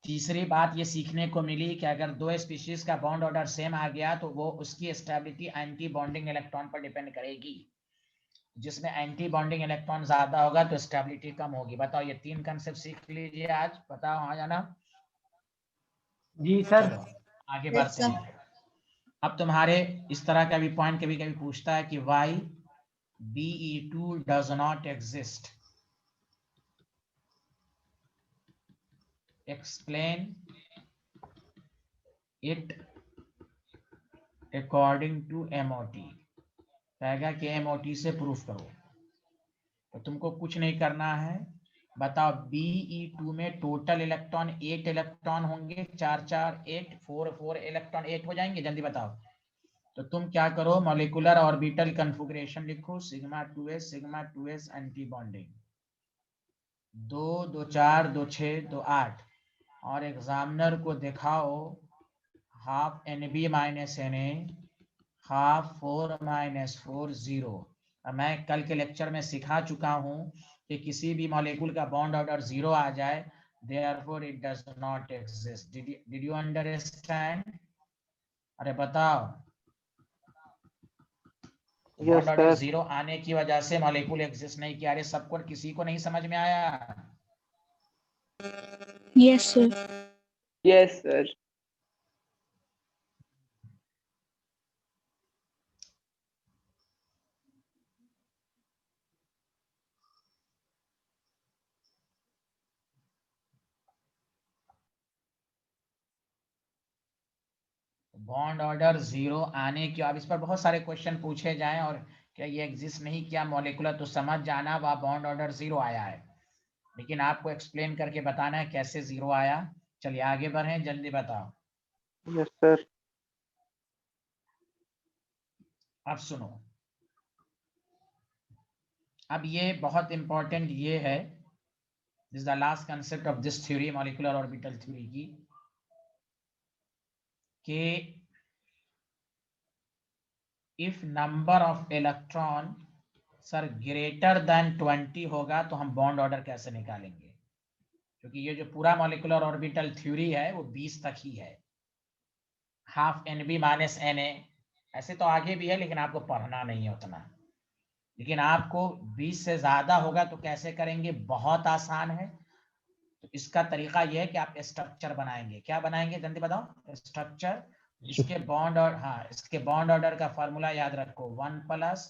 तीसरी बात ये सीखने को मिली कि अगर दो स्पीशीज का बॉन्ड ऑर्डर सेम आ गया तो वो उसकी स्टेबिलिटी एंटी बॉन्डिंग इलेक्ट्रॉन पर डिपेंड करेगी, जिसमें एंटी बॉन्डिंग इलेक्ट्रॉन ज्यादा होगा तो स्टेबिलिटी कम होगी। बताओ, ये 3 कंसेप्ट सीख लीजिए आज, बताओ हाँ या ना? जी सर। चलो आगे Yes, बढ़ते sir. हैं। अब तुम्हारे इस तरह का भी पॉइंट कभी कभी पूछता है कि Y Be2 does not exist. Explain it according to MOT. कहेगा कि MOT से प्रूफ करो। तो तुमको कुछ नहीं करना है, बताओ Be2 में टोटल इलेक्ट्रॉन 8 इलेक्ट्रॉन होंगे, 4 4 8 4 4 इलेक्ट्रॉन 8 हो जाएंगे, जल्दी बताओ। तो तुम क्या करो, मॉलिक्यूलर ऑर्बिटल कन्फिगरेशन लिखो, सिग्मा 2s एंटी बॉन्डिंग 2 2 4 2 6 2 8, और एग्जामिनर को दिखाओ half NB minus NA half 4 minus 4 0। मैं कल के लेक्चर में सिखा चुका हूं कि किसी भी मॉलिक्यूल का बॉन्ड ऑर्डर 0 आ जाए, therefore it does not exist. Did you understand? अरे बताओ। बॉन्ड ऑर्डर 0 आने की वजह से मॉलिक्यूल एग्जिस्ट नहीं किया। अरे सबको, किसी को नहीं समझ में आया? Yes, sir. Yes, sir. Bond order 0 आने की, अब इस पर बहुत सारे क्वेश्चन पूछे जाएं और क्या ये एग्जिस्ट नहीं किया मॉलिक्यूलर, तो समझ जाना वह बॉन्ड ऑर्डर 0 आया है, लेकिन आपको एक्सप्लेन करके बताना है कैसे 0 आया। चलिए आगे बढ़ें, जल्दी बताओ। Yes, sir. अब सुनो, अब ये बहुत इंपॉर्टेंट ये है, this is the last concept of this theory, molecular orbital theory की, कि if number of electron sir greater than 20 होगा तो हम बॉन्ड ऑर्डर कैसे निकालेंगे, क्योंकि ये जो पूरा मॉलिक्यूलर ऑर्बिटल थ्योरी है वो 20 तक ही है। हाफ NB माइनस NA, ऐसे तो आगे भी है लेकिन आपको पढ़ना नहीं है उतना, लेकिन आपको 20 से ज्यादा होगा तो कैसे करेंगे, बहुत आसान है। तो इसका तरीका यह है कि आप स्ट्रक्चर बनाएंगे। क्या बनाएंगे, जल्दी बताओ। स्ट्रक्चर, इसके बॉन्ड और हाँ, इसके बॉन्ड ऑर्डर का फॉर्मूला याद रखो, 1 plus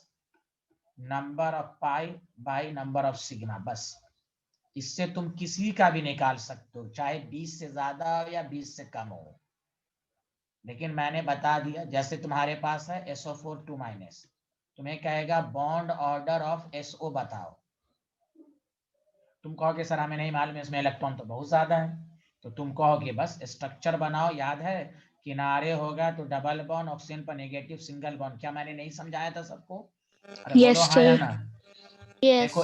number of pi by number of sigma. बस इससे तुम किसी का भी निकाल सकते हो, चाहे 20 से ज्यादा हो या 20 से कम हो। लेकिन मैंने बता दिया, जैसे तुम्हारे पास है SO4 2-, तुम्हें कहेगा बॉन्ड ऑर्डर ऑफ SO बताओ, तुम कहोगे सर हमें नहीं मालूम, इसमें इलेक्ट्रॉन तो बहुत ज्यादा है, तो तुम कहोगे बस स्ट्रक्चर बनाओ। याद है, किनारे होगा तो डबल बॉन्ड, ऑक्सीजन पर नेगेटिव सिंगल बॉन्ड। क्या मैंने नहीं समझाया था सबको? अरे Yes, बोलो हाँ या sir. ना। Yes. देखो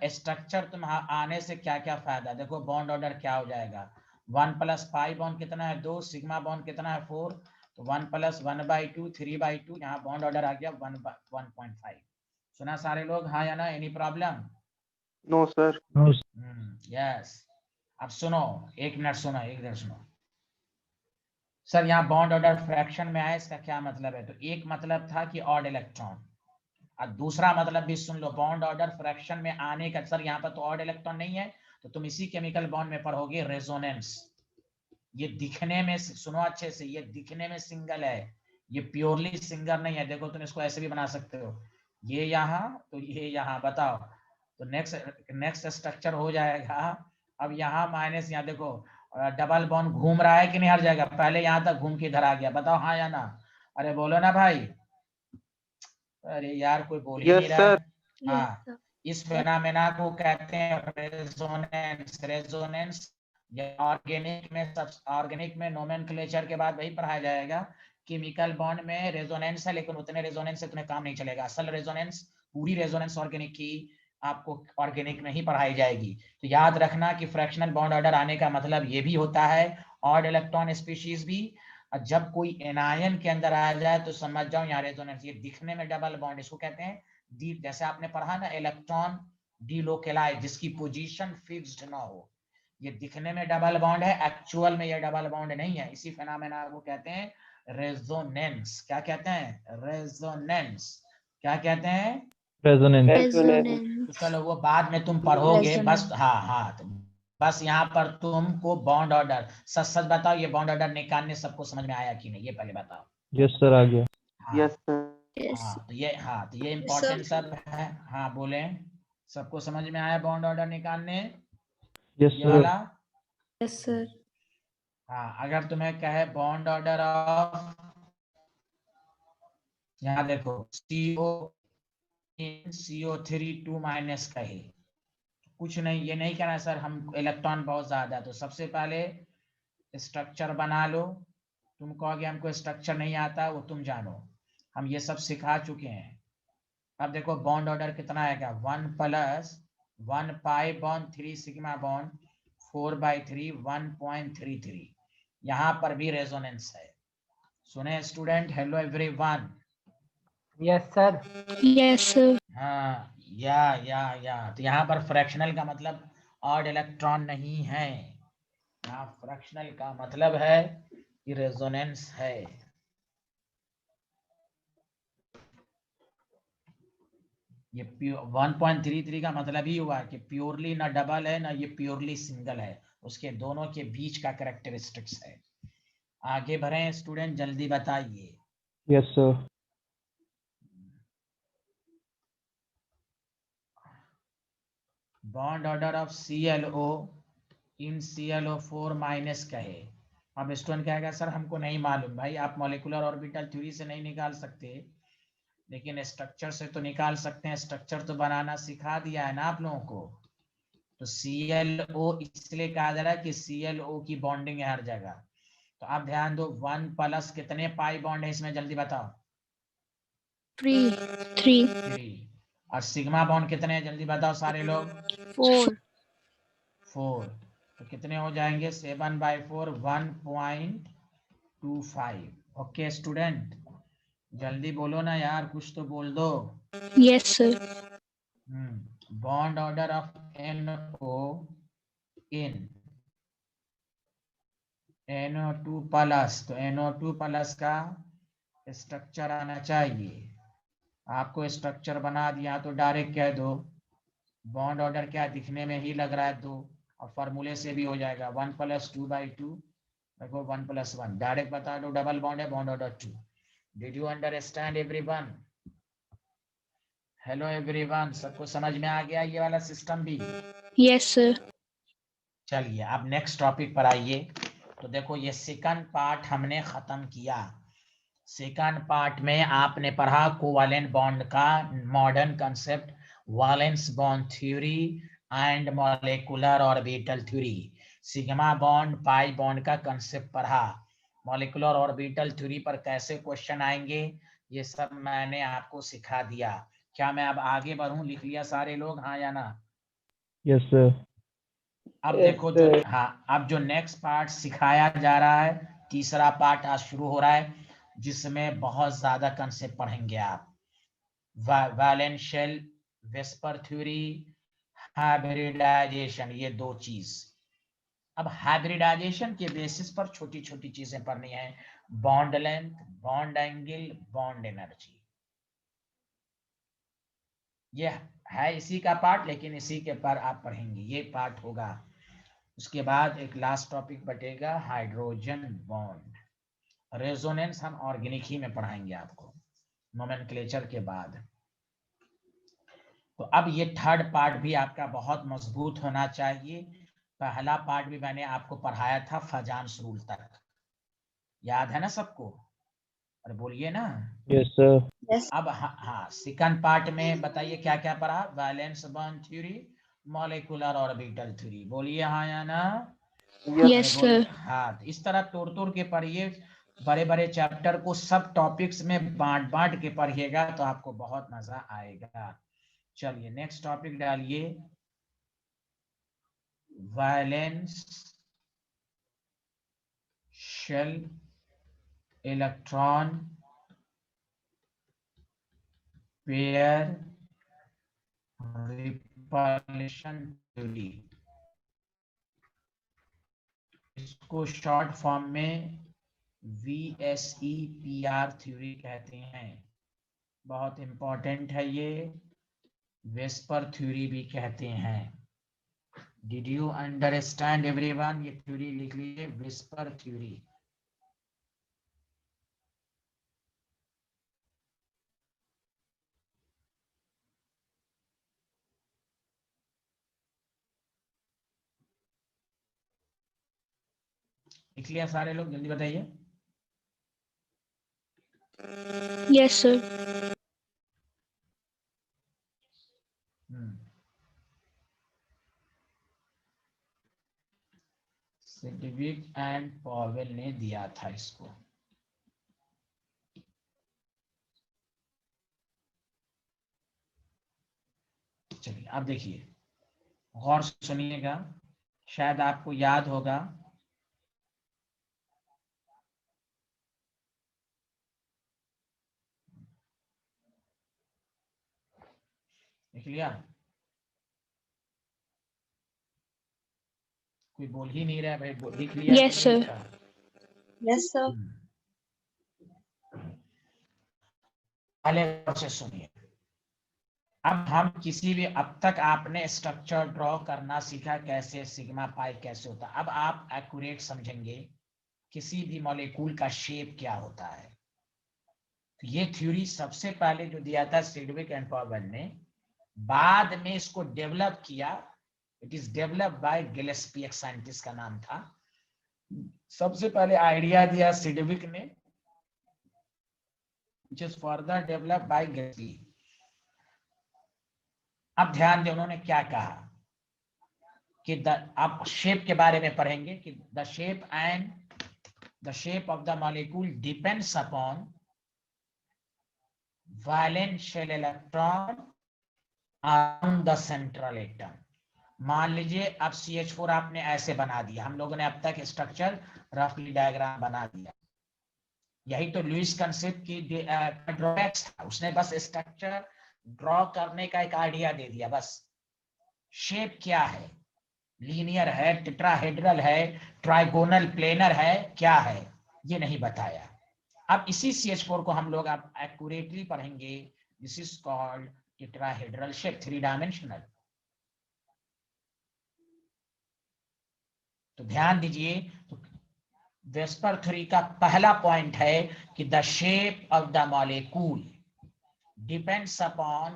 स्ट्रक्चर तुम आने से क्या क्या फायदा, देखो बॉन्ड ऑर्डर क्या हो जाएगा, 1 प्लस पाई बॉन्ड कितना है 2, सिग्मा बॉन्ड कितना है 4, तो 1 प्लस 1/2 3/2, यहाँ बॉन्ड ऑर्डर आ गया 1.5। सुना सारे लोग, हाँ या ना? Any problem? No, sir. No, yes. अब सुनो, एक मिनट सुनो। सर यहाँ बॉन्ड ऑर्डर फ्रैक्शन में आया, इसका क्या मतलब है? तो एक मतलब था कि ऑड इलेक्ट्रॉन, और दूसरा मतलब भी सुन लो, बॉन्ड ऑर्डर फ्रैक्शन में आने का। सर यहाँ पर तो ऑड इलेक्ट्रॉन नहीं है, तो तुम इसी केमिकल बॉन्ड में पढ़ोगे रेजोनेंस। ये दिखने में, सुनो अच्छे से, ये दिखने में सिंगल है, ये प्योरली सिंगल नहीं है। देखो तुम इसको ऐसे भी बना सकते हो, ये यहाँ तो ये यहाँ, बताओ। तो नेक्स्ट स्ट्रक्चर हो जाएगा। अब यहाँ माइनस, यहाँ देखो डबल बॉन्ड घूम रहा है कि नहीं हर जगह, पहले यहाँ तक घूम के इधर आ गया, बताओ हाँ या ना? अरे बोलो ना भाई, अरे यार कोई बोल ही नहीं रहा है। हाँ, इस फेनामेना को कहते हैं रेजोनेंस। ऑर्गेनिक में नोमेनक्लेचर के बाद वही पढ़ाया जाएगा, केमिकल बॉन्ड में रेजोनेंस है, लेकिन उतने रेजोनेंस से तुम्हें काम नहीं चलेगा। असल रेजोनेंस, पूरी रेजोनेंस ऑर्गेनिक की आपको ऑर्गेनिक में ही पढ़ाई जाएगी। तो याद रखना कि फ्रैक्शनल बॉन्ड ऑर्डर आने का मतलब ये भी होता है ऑड इलेक्ट्रॉन स्पीशीज भी। जब कोई एनायन के अंदर आ जाए तो समझ जाओ यहाँ रेजोनेंस। ये दिखने में डबल बॉन्ड, इसको कहते हैं डी, जैसे आपने पढ़ा ना इलेक्ट्रॉन डिलोकेलाइज, जिसकी पोजीशन फिक्स्ड ना हो। ये दिखने में डबल बॉन्ड है, एक्चुअल में ये डबल बॉन्ड नहीं है। इसी फेनोमेना को कहते हैं रेजोनेंस। क्या कहते हैं? रेजोनेंस। क्या कहते हैं? resonance. Resonance. तो चलो वो बाद में तुम पढ़ोगे। बस Resonance. हाँ, तो बस यहाँ पर तुमको बॉन्ड ऑर्डर, सच बताओ, ये बॉन्ड ऑर्डर निकालने सबको समझ में आया कि नहीं, ये पहले बताओ। Yes, sir, आ गया. हाँ, Yes, sir. Yes. हाँ तो ये इम्पोर्टेंट सब है। हाँ बोले, सबको समझ में आया बॉन्ड ऑर्डर निकालने? Yes, ये sir. वाला? Yes, sir. हाँ, अगर तुम्हें कहे बॉन्ड ऑर्डर ऑफ, यहाँ देखो CO इन CO3 2 माइनस कहे, कुछ नहीं, ये नहीं कहना सर हम इलेक्ट्रॉन बहुत ज्यादा है, तो सबसे पहले स्ट्रक्चर बना लो। तुम कहोगे हमको स्ट्रक्चर नहीं आता, वो तुम जानो, हम ये सब सिखा चुके हैं। अब देखो बॉन्ड ऑर्डर कितना आएगा, 1 plus 1 pi bond 3 sigma bond 4/3 1.33। यहाँ पर भी रेजोनेंस है। सुने student, hello everyone. Yes sir. Yes, sir. हाँ या तो यहाँ पर फ्रैक्शनल का मतलब ऑड इलेक्ट्रॉन नहीं है, यहाँ फ्रैक्शनल का मतलब है कि रेजोनेंस है। ये 1.33 का मतलब ही हुआ कि प्योरली ना डबल है ना ये प्योरली सिंगल है, उसके दोनों के बीच का कैरेक्टरिस्टिक्स है। आगे बढ़े स्टूडेंट, जल्दी बताइए। Yes, sir. Bond order of ClO in ClO4 minus कहे। अब स्टूडेंट कहेगा सर हमको नहीं मालूम। भाई आप मॉलिक्यूलर ऑर्बिटल थ्योरी से नहीं निकाल सकते, लेकिन स्ट्रक्चर से तो निकाल सकते हैं। स्ट्रक्चर तो बनाना सिखा दिया है ना आप लोगों को। तो ClO इसलिए कहा जा रहा है कि ClO की बॉन्डिंग है हर जगह। तो आप ध्यान दो, 1 प्लस कितने पाई बॉन्ड है इसमें, जल्दी बताओ। 3. 3. 3। और सिग्मा बॉन्ड कितने हैं, जल्दी बताओ सारे लोग। 4. 4। तो कितने हो जाएंगे, 7/4 1.25। ओके स्टूडेंट, जल्दी बोलो ना यार, कुछ तो बोल दो। Yes, sir. Bond order of NO in NO2 plus, तो NO2 प्लस का स्ट्रक्चर आना चाहिए। आपको स्ट्रक्चर बना दिया तो डायरेक्ट कह दो बॉन्ड ऑर्डर क्या दिखने में ही लग रहा है 2, और फॉर्मूले से भी हो जाएगा 1 + 2/2। देखो 1 + 1 डायरेक्ट बता दो, डबल बॉन्ड है, bond order 2। Did you understand everyone? Hello everyone, सबको समझ में आ गया ये वाला सिस्टम भी? Yes, sir. चलिए अब नेक्स्ट टॉपिक पर आइए। तो देखो ये सेकंड पार्ट हमने खत्म किया। सेकंड पार्ट में आपने पढ़ा कोवैलेंट बॉन्ड का modern concept, valence bond theory and molecular orbital theory. Sigma bond pi bond का कंसेप्ट पढ़ा। मॉलिक्यूलर ऑर्बिटल थ्योरी पर कैसे क्वेश्चन आएंगे ये सब मैंने आपको सिखा दिया। क्या मैं अब आगे बढ़ूं? लिख लिया सारे लोग, हाँ या ना? Yes, sir. अब Yes, देखो जो, sir. हाँ अब जो नेक्स्ट पार्ट सिखाया जा रहा है, तीसरा पार्ट आज शुरू हो रहा है, जिसमें बहुत ज्यादा कंसेप्ट पढ़ेंगे आप। वैलेंशियल वेस्पर थ्योरी, हाइब्रिडाइजेशन, ये 2 चीज। अब हाइब्रिडाइजेशन के बेसिस पर छोटी छोटी चीजें पढ़नी है, bond length, bond angle, bond energy. ये है इसी का पार्ट, लेकिन इसी के पर आप पढ़ेंगे, ये पार्ट होगा। उसके बाद एक लास्ट टॉपिक बटेगा हाइड्रोजन बॉन्ड। रेजोनेंस हम ऑर्गेनिक ही में पढ़ाएंगे आपको नोमेनक्लेचर के बाद। तो अब ये थर्ड पार्ट भी आपका बहुत मजबूत होना चाहिए। पहला पार्ट भी मैंने आपको पढ़ाया था फजान्स रूल तक, याद है ना सबको? अरे बोलिए ना। Yes, sir. Yes. अब हाँ सेकंड पार्ट में बताइए क्या क्या पढ़ा। Valence bond theory, molecular orbital theory, बोलिए हाँ या ना? Yes, sir. हाँ, तो इस तरह तोड़ तोड़ के पढ़िए, बड़े बड़े चैप्टर को सब टॉपिक्स में बांट बांट के पढ़िएगा तो आपको बहुत मजा आएगा। चलिए नेक्स्ट टॉपिक डालिए, valence shell electron pair repulsion theory. इसको शॉर्ट फॉर्म में VSEPR थ्योरी कहते हैं। बहुत इंपॉर्टेंट है ये, वेस्पर थ्योरी भी कहते हैं। Did you understand everyone? ये थ्योरी लिख लीजिए, वेस्पर थ्योरी। लिख लिया सारे लोग, जल्दी बताइए। Yes, sir. Sidgwick and Powell ने दिया था इसको। चलिए अब देखिए, गौर से सुनिएगा, शायद आपको याद होगा। लिख लिया? कोई बोल ही नहीं रहा है भाई, लिख लिया? Yes, कि नहीं sir. लिखा? Yes, sir. पहले गौर से सुनिए। अब हम किसी भी, अब तक आपने स्ट्रक्चर ड्रॉ करना सीखा, कैसे सिग्मा पाई कैसे होता है। अब आप एक्यूरेट समझेंगे किसी भी मॉलिक्यूल का शेप क्या होता है। तो ये थ्योरी सबसे पहले जो दिया था सिडविक एंड पॉवेल ने, बाद में इसको डेवलप किया। It is develop by Gillespie, एक साइंटिस्ट का नाम था। सबसे पहले आइडिया दिया सिडविक ने, which is further developed by Gillespie। अब ध्यान दें उन्होंने क्या कहा कि आप शेप के बारे में पढ़ेंगे कि the shape of the molecule depends upon valent shell electron around the central atom. मान लीजिए अब CH4 आपने ऐसे बना दिया, हम लोगों ने अब तक स्ट्रक्चर रफली डायग्राम बना दिया। यही तो लुईस कंसेप्ट की ड्रॉबैक्स था, उसने बस स्ट्रक्चर ड्रॉ करने का एक आइडिया दे दिया बस। शेप क्या है, लीनियर है, टेट्राहेड्रल है, ट्राइगोनल, प्लेनर है, क्या है, ये नहीं बताया। अब इसी CH4 को हम लोग अब एक्यूरेटली पढ़ेंगे। This is called tetrahedral shape, 3 dimensional. तो ध्यान दीजिए, तो वेस्पर थ्योरी का पहला पॉइंट है कि the shape of the molecule depends upon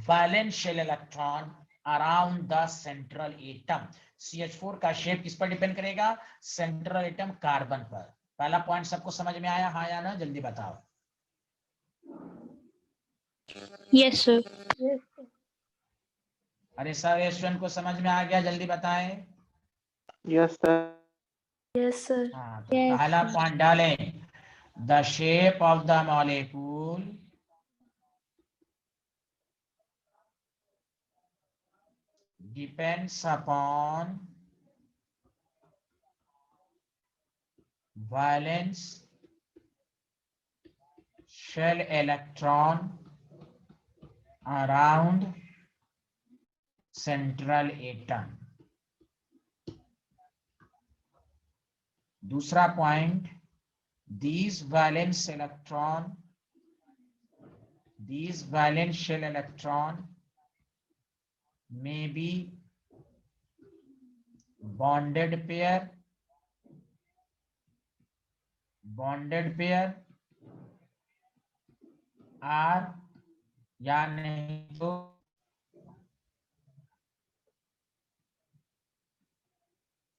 valent shell electron around the central atom. CH4 का शेप किस पर डिपेंड करेगा? सेंट्रल एटम, कार्बन पर। पहला पॉइंट सबको समझ में आया, हाँ या ना? जल्दी बताओ। Yes, sir. Yes, sir. अरे सर, स्टूडेंट को समझ में आ गया? जल्दी बताएं। Yes, sir. Yes, sir. हाँ, तो Yes, पहला sir. पॉइंट डालें, the shape of the molecule depends upon valence shell electron around central atom। दूसरा point, these valence shell electron may be bonded pair or या नहीं तो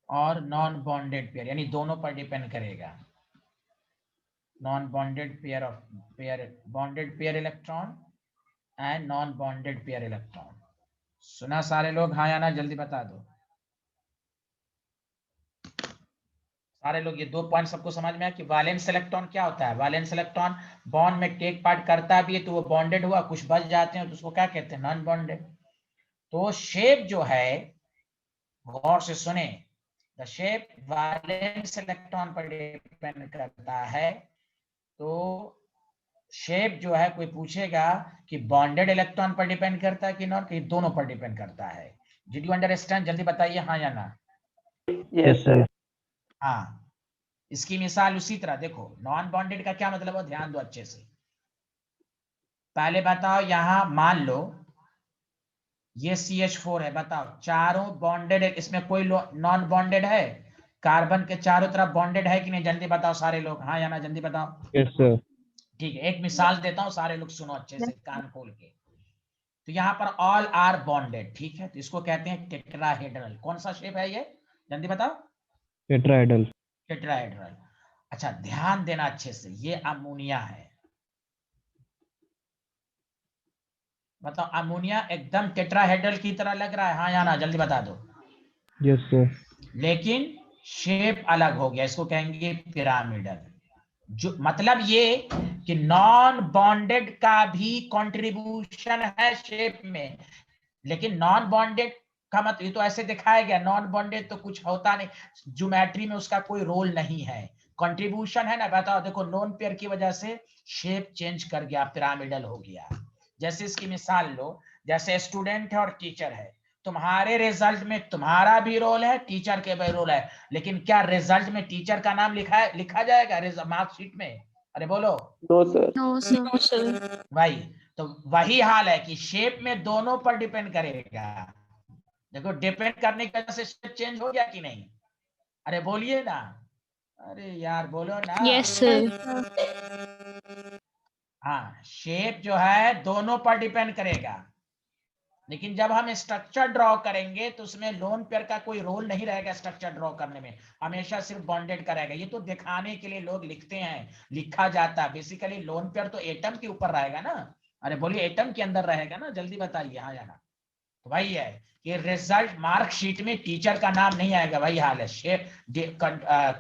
और नॉन बॉन्डेड पेयर, यानी दोनों पर डिपेंड करेगा। Non bonded pair of bonded pair electron and non bonded pair electron. सुना सारे लोग, हाँ या ना? जल्दी बता दो सारे लोग। ये 2 पॉइंट सबको समझ में आया कि वैलेंस इलेक्ट्रॉन क्या होता है? वैलेंस इलेक्ट्रॉन बॉन्ड में टेक पार्ट करता भी है तो वो बॉन्डेड हुआ, कुछ बच जाते हैं तो उसको क्या कहते हैं? Non bonded. तो शेप जो है, गौर से सुने, द शेप वैलेंस इलेक्ट्रॉन पर डिपेंड करता है। तो शेप जो है, कोई पूछेगा कि बॉन्डेड इलेक्ट्रॉन पर डिपेंड करता है कि नॉन, कि दोनों पर डिपेंड करता है। Did you understand? जल्दी बताइए, हाँ या ना? Yes, sir. हाँ, इसकी मिसाल उसी तरह देखो। नॉन बॉन्डेड का क्या मतलब है, ध्यान दो अच्छे से। पहले बताओ, यहां मान लो ये CH4 है, बताओ चारों बॉन्डेड है, इसमें कोई नॉन बॉन्डेड है? कार्बन के चारों तरफ बॉन्डेड है कि नहीं? जल्दी बताओ सारे लोग, हाँ या ना? जल्दी बताओ। Yes, sir. ठीक है, एक मिसाल देता हूं, सारे लोग सुनो अच्छे से, कान खोल के। तो यहाँ पर ऑल आर बॉन्डेड, ठीक है, तो इसको कहते हैं टेट्राहेड्रल। कौन सा शेप है ये? जल्दी बताओ। Tetrahedral. टेट्राहेड्रल। अच्छा ध्यान देना अच्छे से, ये अमोनिया है। बताओ अमोनिया एकदम टेट्राहेड्रल की तरह लग रहा है, हाँ या ना, जल्दी बता दो। Yes, sir. लेकिन शेप अलग हो गया, इसको कहेंगे पिरामिडल। जो मतलब ये कि नॉन बॉन्डेड का भी कंट्रीब्यूशन है शेप में, लेकिन नॉन बॉन्डेड का मतलब ये तो ऐसे दिखाया गया, नॉन बॉन्डेड तो कुछ होता नहीं, ज्योमेट्री में उसका कोई रोल नहीं है, कंट्रीब्यूशन है ना। बताओ देखो नॉन पेयर की वजह से शेप चेंज कर गया, पिरामिडल हो गया। जैसे इसकी मिसाल लो, जैसे स्टूडेंट है और टीचर है, तुम्हारे रिजल्ट में तुम्हारा भी रोल है, टीचर के भी रोल है, लेकिन क्या रिजल्ट में टीचर का नाम लिखा जाएगा मार्कशीट में? अरे बोलो। No, sir. No, sir. No, sir. वही तो वही हाल है कि शेप में दोनों पर डिपेंड करेगा। देखो डिपेंड करने की वजह से शेप चेंज हो गया कि नहीं? अरे बोलिए ना, अरे यार बोलो ना। Yes, sir. हाँ शेप जो है दोनों पर डिपेंड करेगा, लेकिन जब हम स्ट्रक्चर ड्रॉ करेंगे तो उसमें लोन पेयर का कोई रोल नहीं रहेगा। स्ट्रक्चर ड्रॉ करने में हमेशा सिर्फ बॉन्डेड का रहेगा। ये तो दिखाने के लिए लोग लिखते हैं, लिखा जाता है, बेसिकली लोन पेयर तो एटम के ऊपर रहेगा ना। अरे बोलिए एटम के अंदर रहेगा ना, जल्दी बताइए हाँ या ना। तो वही है कि रिजल्ट मार्कशीट में टीचर का नाम नहीं आएगा, वही हाल है। शेप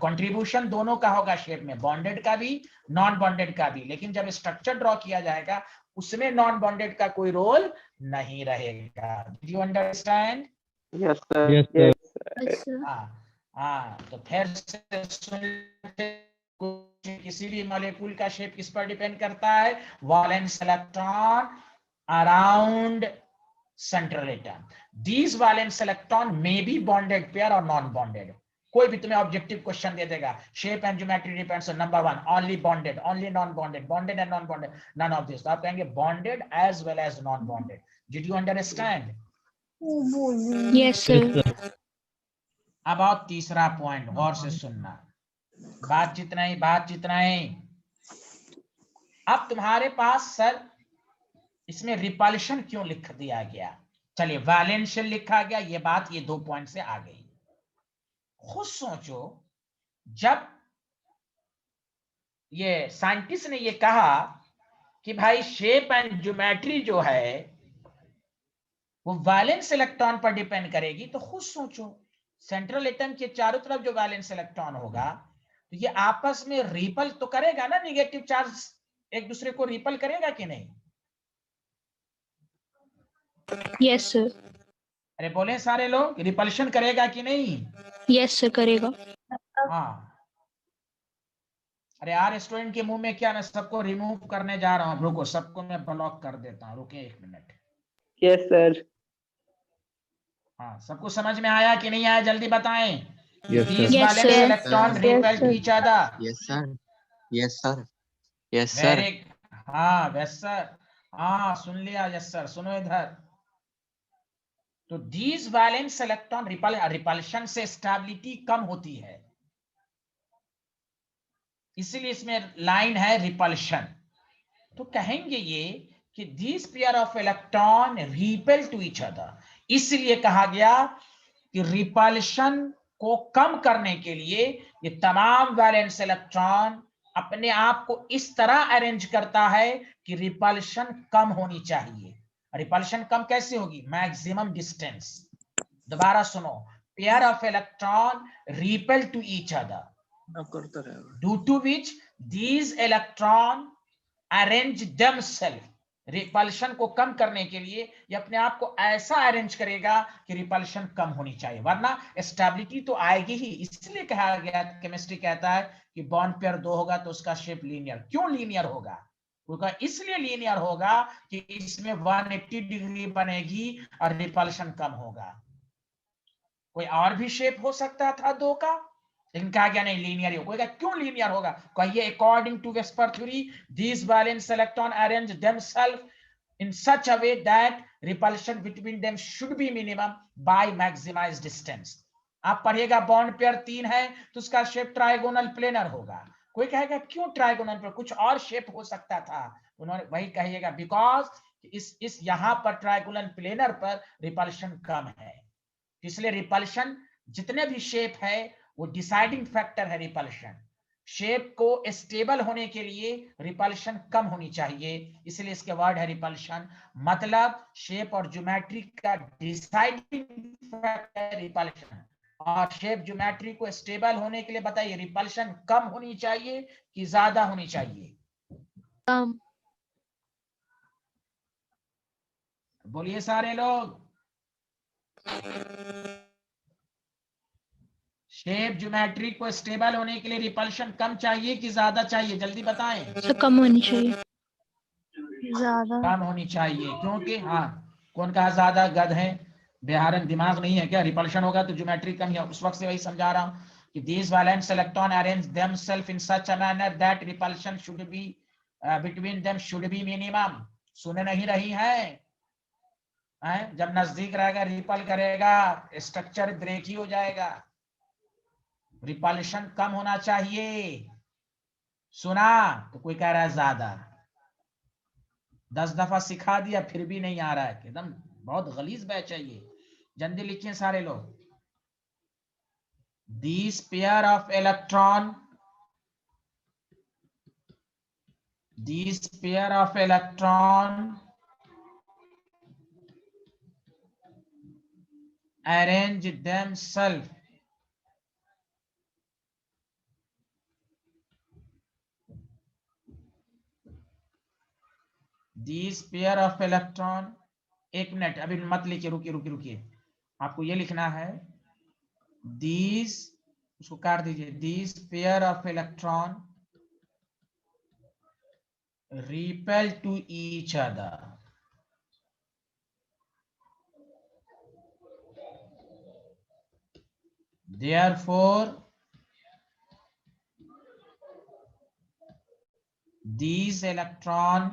कंट्रीब्यूशन दोनों का होगा, शेप में बॉन्डेड का भी नॉन बॉन्डेड का भी, लेकिन जब स्ट्रक्चर ड्रॉ किया जाएगा उसमें नॉन बॉन्डेड का कोई रोल नहीं रहेगा। Do you understand? Yes, sir. Yes, sir. Yes, sir. हाँ तो फिर से सुन, किसी भी मॉलिक्यूल का शेप किस पर डिपेंड करता है? Valence electron around central atom. These valence electron may be bonded pair or non-bonded. कोई भी तुम्हें ऑब्जेक्टिव क्वेश्चन दे देगा, shape and geometry depends on number 1 only bonded, only non bonded, bonded and non bonded, none of this. तो आप कहेंगे bonded as well as non bonded. Did you understand? Yes, sir. Yes, sir. अब आओ तीसरा point, गौर से सुनना, बात जितना ही। अब तुम्हारे पास सर इसमें रिपल्शन क्यों लिख दिया गया? चलिए वैलेंशियल लिखा गया, ये बात ये 2 पॉइंट से आ गई। खुद सोचो, जब ये साइंटिस्ट ने ये कहा कि भाई शेप एंड ज्योमेट्री जो है वो वैलेंस इलेक्ट्रॉन पर डिपेंड करेगी, तो खुद सोचो सेंट्रल एटम के चारों तरफ जो वैलेंस इलेक्ट्रॉन होगा तो ये आपस में रिपल तो करेगा ना, निगेटिव चार्ज एक दूसरे को रिपल करेगा कि नहीं? Yes, sir. अरे बोले सारे लोग, रिपल्शन करेगा कि नहीं? Yes, sir. करेगा। हाँ। अरे यार स्टूडेंट के मुंह में क्या, मैं सबको रिमूव करने जा रहा हूँ, रुको सबको मैं ब्लॉक कर देता हूँ, रुके 1 मिनट। Yes, sir. हाँ सबको समझ में आया कि नहीं आया, जल्दी बताएं। Yes, sir. These Yes, valence sir. electron Yes, repel sir. each other. Yes, sir. Yes, sir. Yes, sir. Very, हाँ वैसा, हाँ सुन लिया, यस सर। सुनो इधर, तो these valence electron रिपल्शन से स्टेबिलिटी कम होती है, इसीलिए इसमें लाइन है रिपल्शन। तो कहेंगे ये कि these pair of electron repel to each other, इसलिए कहा गया कि रिपल्शन को कम करने के लिए ये तमाम वैलेंस इलेक्ट्रॉन अपने आप को इस तरह अरेंज करता है कि रिपल्शन कम होनी चाहिए। रिपल्शन कम कैसे होगी? Maximum distance. दोबारा सुनो, pair of electron repel to each other, due to which these electron arrange themself. Repulsion को कम करने के लिए ये अपने आप को ऐसा अरेंज करेगा कि रिपल्शन कम होनी चाहिए, वरना स्टेबिलिटी तो आएगी ही। इसलिए कहा गया, केमिस्ट्री कहता है कि बॉन्ड पेयर 2 होगा तो उसका शेप लीनियर। क्यों लीनियर होगा? क्योंकि इसलिए लीनियर होगा कि इसमें 180 डिग्री बनेगी और रिपल्शन कम होगा। कोई और भी शेप हो सकता था 2 का, लेकिन कहा गया नहीं लीनियर ही होगा। क्यों लीनियर होगा? कहिए according to VSEPR theory these valence electron arrange themselves in such a way that repulsion between them should be minimum by maximized distance। आप पढ़िएगा बॉन्ड पेयर 3 है तो उसका शेप ट्राइगोनल प्लेनर होगा। कोई कहेगा क्यों ट्राइगोनल पर, कुछ और शेप हो सकता था। उन्होंने वही कहिएगा बिकॉज इस यहां पर ट्राइगोनल प्लेनर पर रिपल्शन कम है, इसलिए रिपल्शन जितने भी शेप है वो डिसाइडिंग फैक्टर है रिपल्शन। शेप को स्टेबल होने के लिए रिपल्शन कम होनी चाहिए, इसलिए इसके वर्ड है रिपल्शन। मतलब शेप और ज्योमेट्री का डिसाइडिंग फैक्टर रिपल्शन, और शेप ज्योमेट्री को स्टेबल होने के लिए बताइए रिपल्शन कम होनी चाहिए कि ज्यादा होनी चाहिए? कम। बोलिए सारे लोग। शेप ज्योमेट्री को स्टेबल होने के लिए रिपल्शन कम चाहिए कि ज्यादा चाहिए? जल्दी बताएं। सर कम होनी चाहिए। ज्यादा। कम होनी चाहिए, क्योंकि हाँ, कौन कहा ज्यादा? गध है, बिहारन दिमाग नहीं है क्या? रिपल्शन होगा तो ज्योमेट्री कम ही। उस वक्त से वही समझा रहा हूं कि these valence electron arrange themselves in such a manner that repulsion should be between them should be minimum। सुन नहीं रही है? जब नजदीक रहेगा रिपल करेगा, स्ट्रक्चर ब्रेक ही हो जाएगा। रिपल्शन कम होना चाहिए। सुना? तो कोई कह रहा है ज्यादा। 10 दफा सिखा दिया फिर भी नहीं आ रहा है, एकदम बहुत गलीज बैच है ये। जल्दी लिखिए सारे लोग। These pair of electron arrange themselves एक मिनट अभी मत लिखिए, रुकिए। आपको ये लिखना है these, उसको काट दीजिए। these pair of electron repel to each other, therefore these electron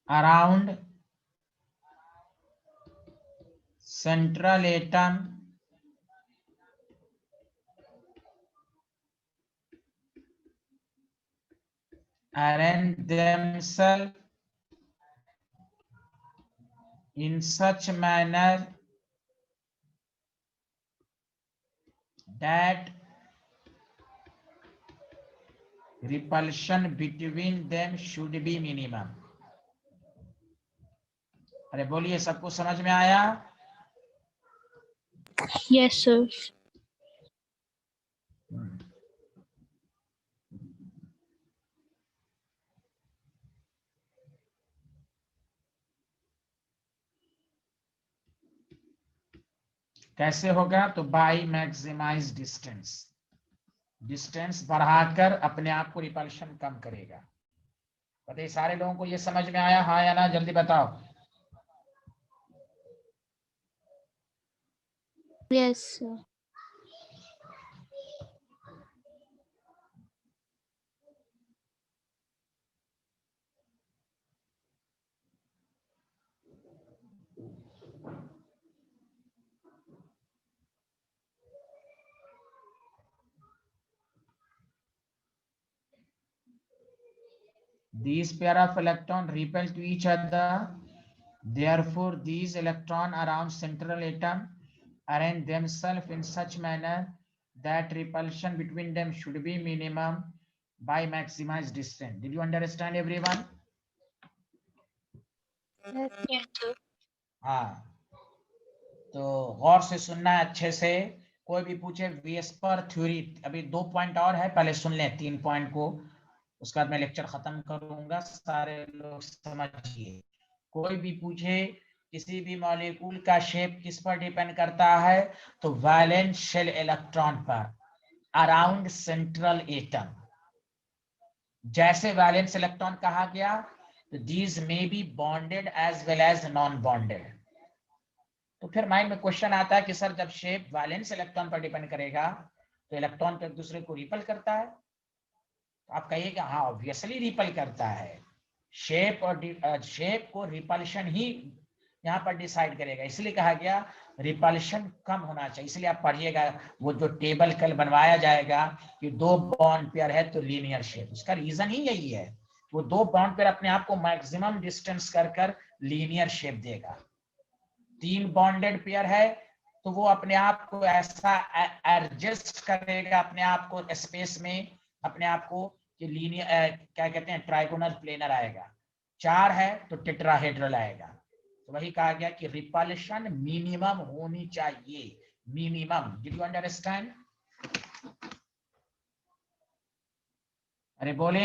around central atom arrange themselves in such manner that repulsion between them should be minimum। अरे बोलिए, सबको समझ में आया? Yes sir. कैसे होगा? तो बाई मैक्सिमाइज डिस्टेंस, डिस्टेंस बढ़ाकर अपने आप को रिपल्शन कम करेगा। बताइए सारे लोगों को ये समझ में आया, हाँ या ना? जल्दी बताओ। Yes sir. These pair of electrons repel to each other, therefore these electrons around central atom arrange themselves in such manner that repulsion between them should be minimum by maximized distance। Did you understand everyone? Yes sir. हाँ, तो गौर से सुनना है अच्छे से। कोई भी पूछे वेस्पर थ्योरी, अभी 2 पॉइंट और है, पहले सुन लें 3 पॉइंट को, उसके बाद मैं लेक्चर खत्म करूंगा। सारे लोग समझिए। कोई भी पूछे किसी भी मॉलिक्यूल का शेप किस पर डिपेंड करता है, तो वैलेंस शेल इलेक्ट्रॉन पर अराउंड सेंट्रल एटम। जैसे वैलेंस इलेक्ट्रॉन कहा गया, तो these may be bonded as well as non bonded. तो फिर माइंड में क्वेश्चन आता है कि सर जब शेप वैलेंस इलेक्ट्रॉन पर डिपेंड करेगा तो इलेक्ट्रॉन तो एक दूसरे को रिपल करता है। तो आप कहिएगा हाँ ऑब्वियसली रिपल करता है। शेप और शेप को रिपल्शन ही यहाँ पर डिसाइड करेगा, इसलिए कहा गया रिपल्शन कम होना चाहिए। इसलिए आप पढ़िएगा वो जो टेबल कल बनवाया जाएगा कि 2 बॉन्ड पेयर है तो लीनियर शेप, उसका रीजन ही यही है। वो 2 बॉन्ड पेयर अपने आप को मैक्सिमम डिस्टेंस कर लीनियर शेप देगा। 3 बॉन्डेड पेयर है तो वो अपने आप को ऐसा एडजस्ट करेगा अपने आप को स्पेस में, अपने आप को कि लीनियर क्या कहते हैं ट्राइगोनल प्लेनर आएगा। 4 है तो टेट्राहेड्रल आएगा। तो वही कहा गया कि रिपल्शन मिनिमम होनी चाहिए, मिनिमम। Did you understand? अरे बोले